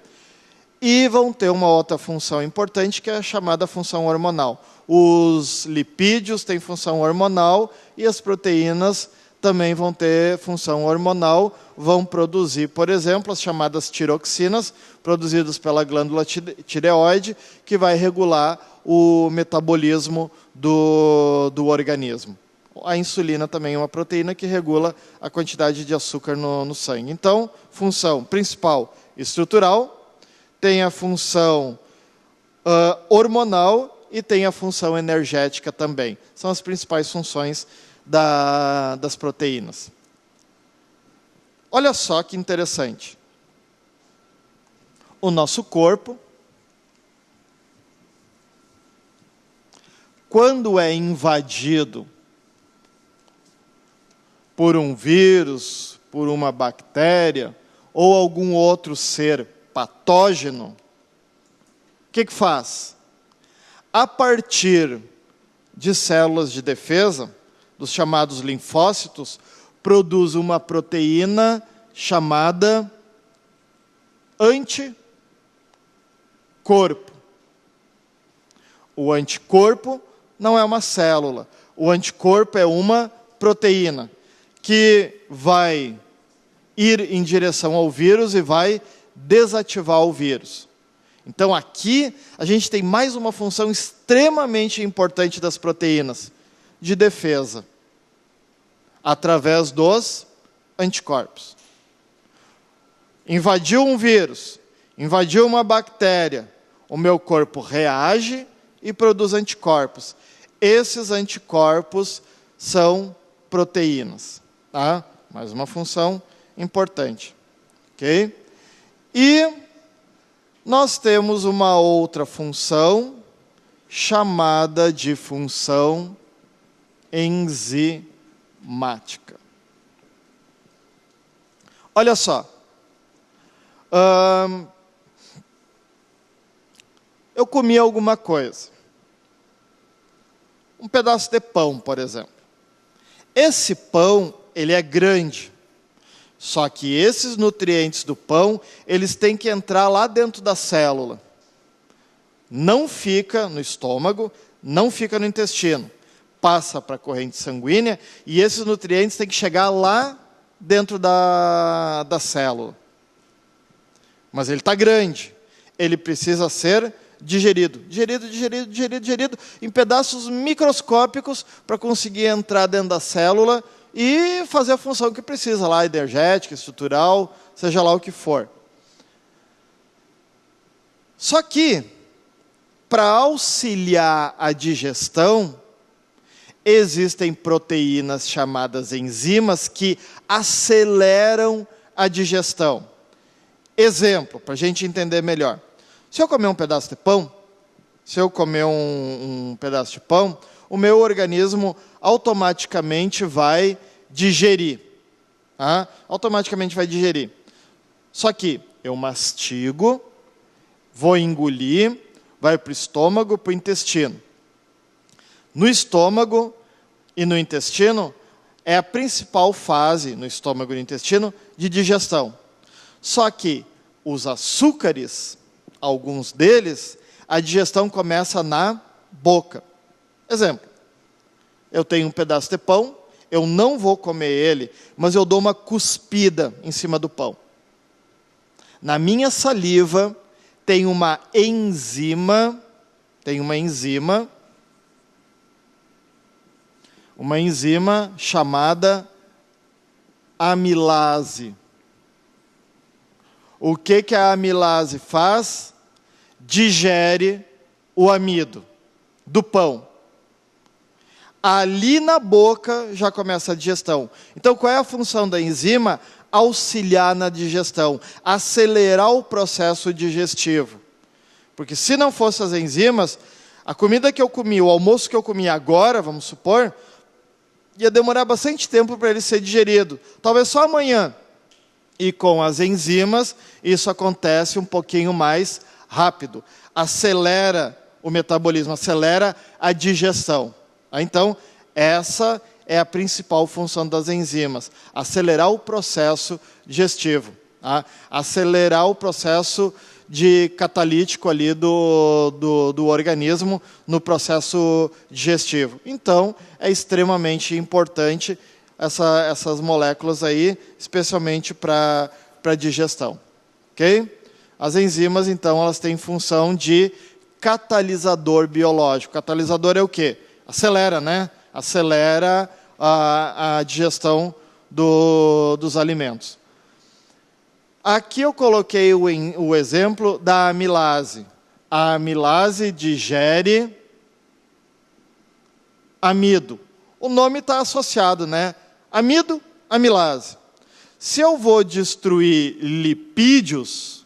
S1: E vão ter uma outra função importante, que é a chamada função hormonal. Os lipídios têm função hormonal e as proteínas também vão ter função hormonal, vão produzir, por exemplo, as chamadas tiroxinas, produzidas pela glândula tireoide, que vai regular o metabolismo do organismo. A insulina também é uma proteína que regula a quantidade de açúcar no sangue. Então, função principal estrutural, tem a função hormonal e tem a função energética também. São as principais funções das proteínas. Olha só que interessante. O nosso corpo, quando é invadido por um vírus, por uma bactéria ou algum outro ser patógeno, o que faz? A partir de células de defesa, dos chamados linfócitos, produz uma proteína chamada anticorpo. O anticorpo não é uma célula. O anticorpo é uma proteína que vai ir em direção ao vírus e vai desativar o vírus. Então aqui a gente tem mais uma função extremamente importante das proteínas, de defesa, através dos anticorpos. Invadiu um vírus, invadiu uma bactéria, o meu corpo reage e produz anticorpos. Esses anticorpos são proteínas, tá? Mais uma função importante, ok? E nós temos uma outra função chamada de função enzimática. Olha só. Eu comi alguma coisa. Um pedaço de pão, por exemplo. Esse pão, ele é grande. Só que esses nutrientes do pão, eles têm que entrar lá dentro da célula. Não fica no estômago, não fica no intestino. Passa para a corrente sanguínea e esses nutrientes têm que chegar lá dentro da célula. Mas ele está grande. Ele precisa ser digerido, em pedaços microscópicos para conseguir entrar dentro da célula e fazer a função que precisa lá, energética, estrutural, seja lá o que for. Só que, para auxiliar a digestão, existem proteínas chamadas enzimas que aceleram a digestão. Exemplo, para a gente entender melhor. Se eu comer um pedaço de pão, o meu organismo automaticamente vai digerir. Tá? Automaticamente vai digerir. Só que eu mastigo, vou engolir, vai para o estômago, para o intestino. No estômago e no intestino, é a principal fase, no estômago e no intestino, de digestão. Só que os açúcares, alguns deles, a digestão começa na boca. Exemplo, eu tenho um pedaço de pão, eu não vou comer ele, mas eu dou uma cuspida em cima do pão. Na minha saliva tem uma enzima chamada amilase. O que a amilase faz? Digere o amido do pão. Ali na boca já começa a digestão. Então, qual é a função da enzima? Auxiliar na digestão, acelerar o processo digestivo. Porque se não fossem as enzimas, a comida que eu comi, o almoço que eu comi agora, vamos supor, ia demorar bastante tempo para ele ser digerido. Talvez só amanhã. E com as enzimas, isso acontece um pouquinho mais rápido. Acelera o metabolismo, acelera a digestão. Então, essa é a principal função das enzimas. Acelerar o processo digestivo. Tá? Acelerar o processo de catalítico ali do organismo no processo digestivo. Então, é extremamente importante essas moléculas aí, especialmente para digestão. Ok? As enzimas, então, elas têm função de catalisador biológico. Catalisador é o quê? Acelera, né? Acelera a digestão dos alimentos. Aqui eu coloquei o exemplo da amilase. A amilase digere amido. O nome está associado, né? Amido, amilase. Se eu vou destruir lipídios,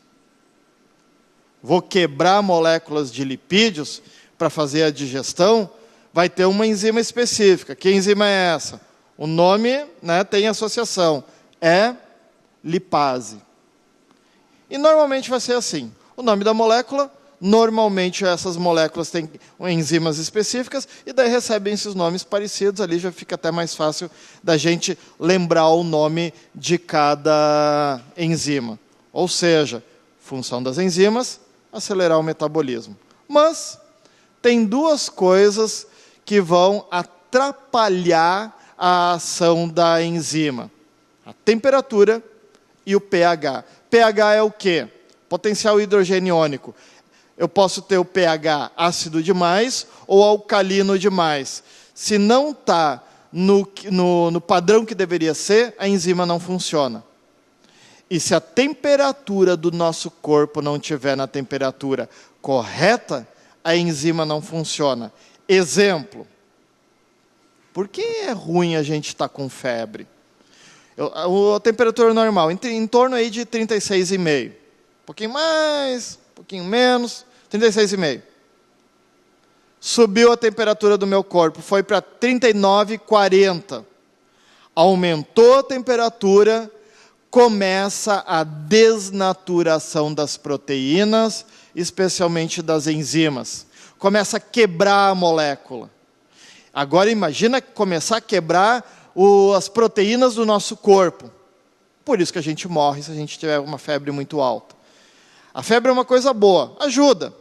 S1: vou quebrar moléculas de lipídios para fazer a digestão, vai ter uma enzima específica. Que enzima é essa? O nome, né, tem associação. É lipase. E normalmente vai ser assim. O nome da molécula Normalmente essas moléculas têm enzimas específicas e daí recebem esses nomes parecidos, ali já fica até mais fácil da gente lembrar o nome de cada enzima. Ou seja, função das enzimas, acelerar o metabolismo. Mas tem duas coisas que vão atrapalhar a ação da enzima: a temperatura e o pH. pH é o quê? Potencial hidrogeniônico. Eu posso ter o pH ácido demais ou alcalino demais. Se não está no padrão que deveria ser, a enzima não funciona. E se a temperatura do nosso corpo não estiver na temperatura correta, a enzima não funciona. Exemplo. Por que é ruim a gente estar com febre? A temperatura normal, em torno aí de 36,5. Um pouquinho mais, um pouquinho menos, 36,5. Subiu a temperatura do meu corpo, foi para 39,40. Aumentou a temperatura, começa a desnaturação das proteínas, especialmente das enzimas. Começa a quebrar a molécula. Agora imagina começar a quebrar as proteínas do nosso corpo. Por isso que a gente morre se a gente tiver uma febre muito alta. A febre é uma coisa boa, ajuda,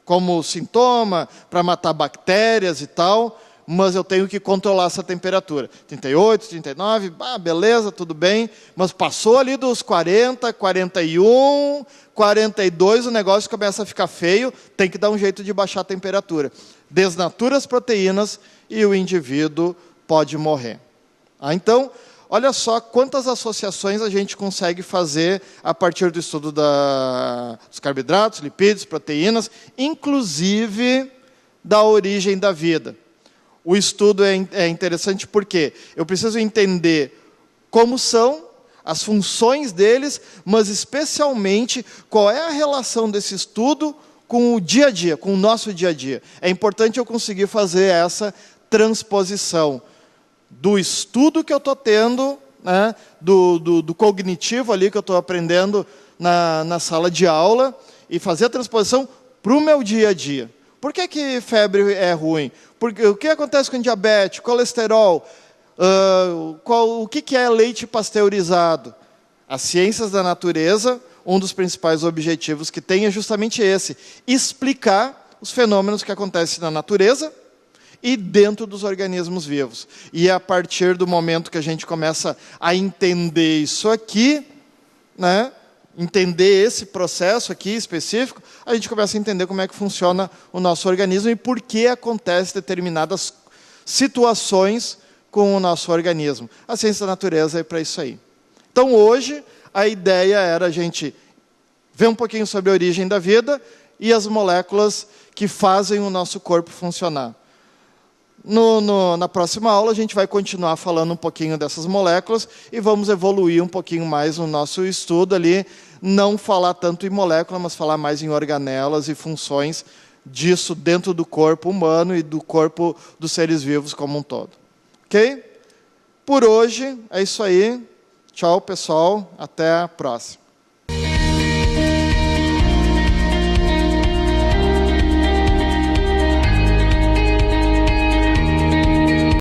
S1: como sintoma, para matar bactérias e tal, mas eu tenho que controlar essa temperatura. 38, 39, beleza, tudo bem, mas passou ali dos 40, 41, 42, o negócio começa a ficar feio, tem que dar um jeito de baixar a temperatura. Desnatura as proteínas e o indivíduo pode morrer. Então, olha só quantas associações a gente consegue fazer a partir do estudo dos carboidratos, lipídios, proteínas, inclusive da origem da vida. O estudo é interessante porque eu preciso entender como são, as funções deles, mas especialmente qual é a relação desse estudo com o dia a dia, com o nosso dia a dia. É importante eu conseguir fazer essa transposição do estudo que eu estou tendo, né, do cognitivo ali que eu estou aprendendo na sala de aula, e fazer a transposição para o meu dia a dia. Por que febre é ruim? Porque, o que acontece com diabetes, colesterol, o que é leite pasteurizado? As ciências da natureza, um dos principais objetivos que tem é justamente esse: explicar os fenômenos que acontecem na natureza e dentro dos organismos vivos. E a partir do momento que a gente começa a entender isso aqui, né, entender esse processo aqui específico, a gente começa a entender como é que funciona o nosso organismo e por que acontecem determinadas situações com o nosso organismo. A ciência da natureza é para isso aí. Então, hoje, a ideia era a gente ver um pouquinho sobre a origem da vida e as moléculas que fazem o nosso corpo funcionar. Na próxima aula, a gente vai continuar falando um pouquinho dessas moléculas e vamos evoluir um pouquinho mais no nosso estudo ali, não falar tanto em molécula, mas falar mais em organelas e funções disso dentro do corpo humano e do corpo dos seres vivos como um todo. Ok? Por hoje, é isso aí. Tchau, pessoal. Até a próxima.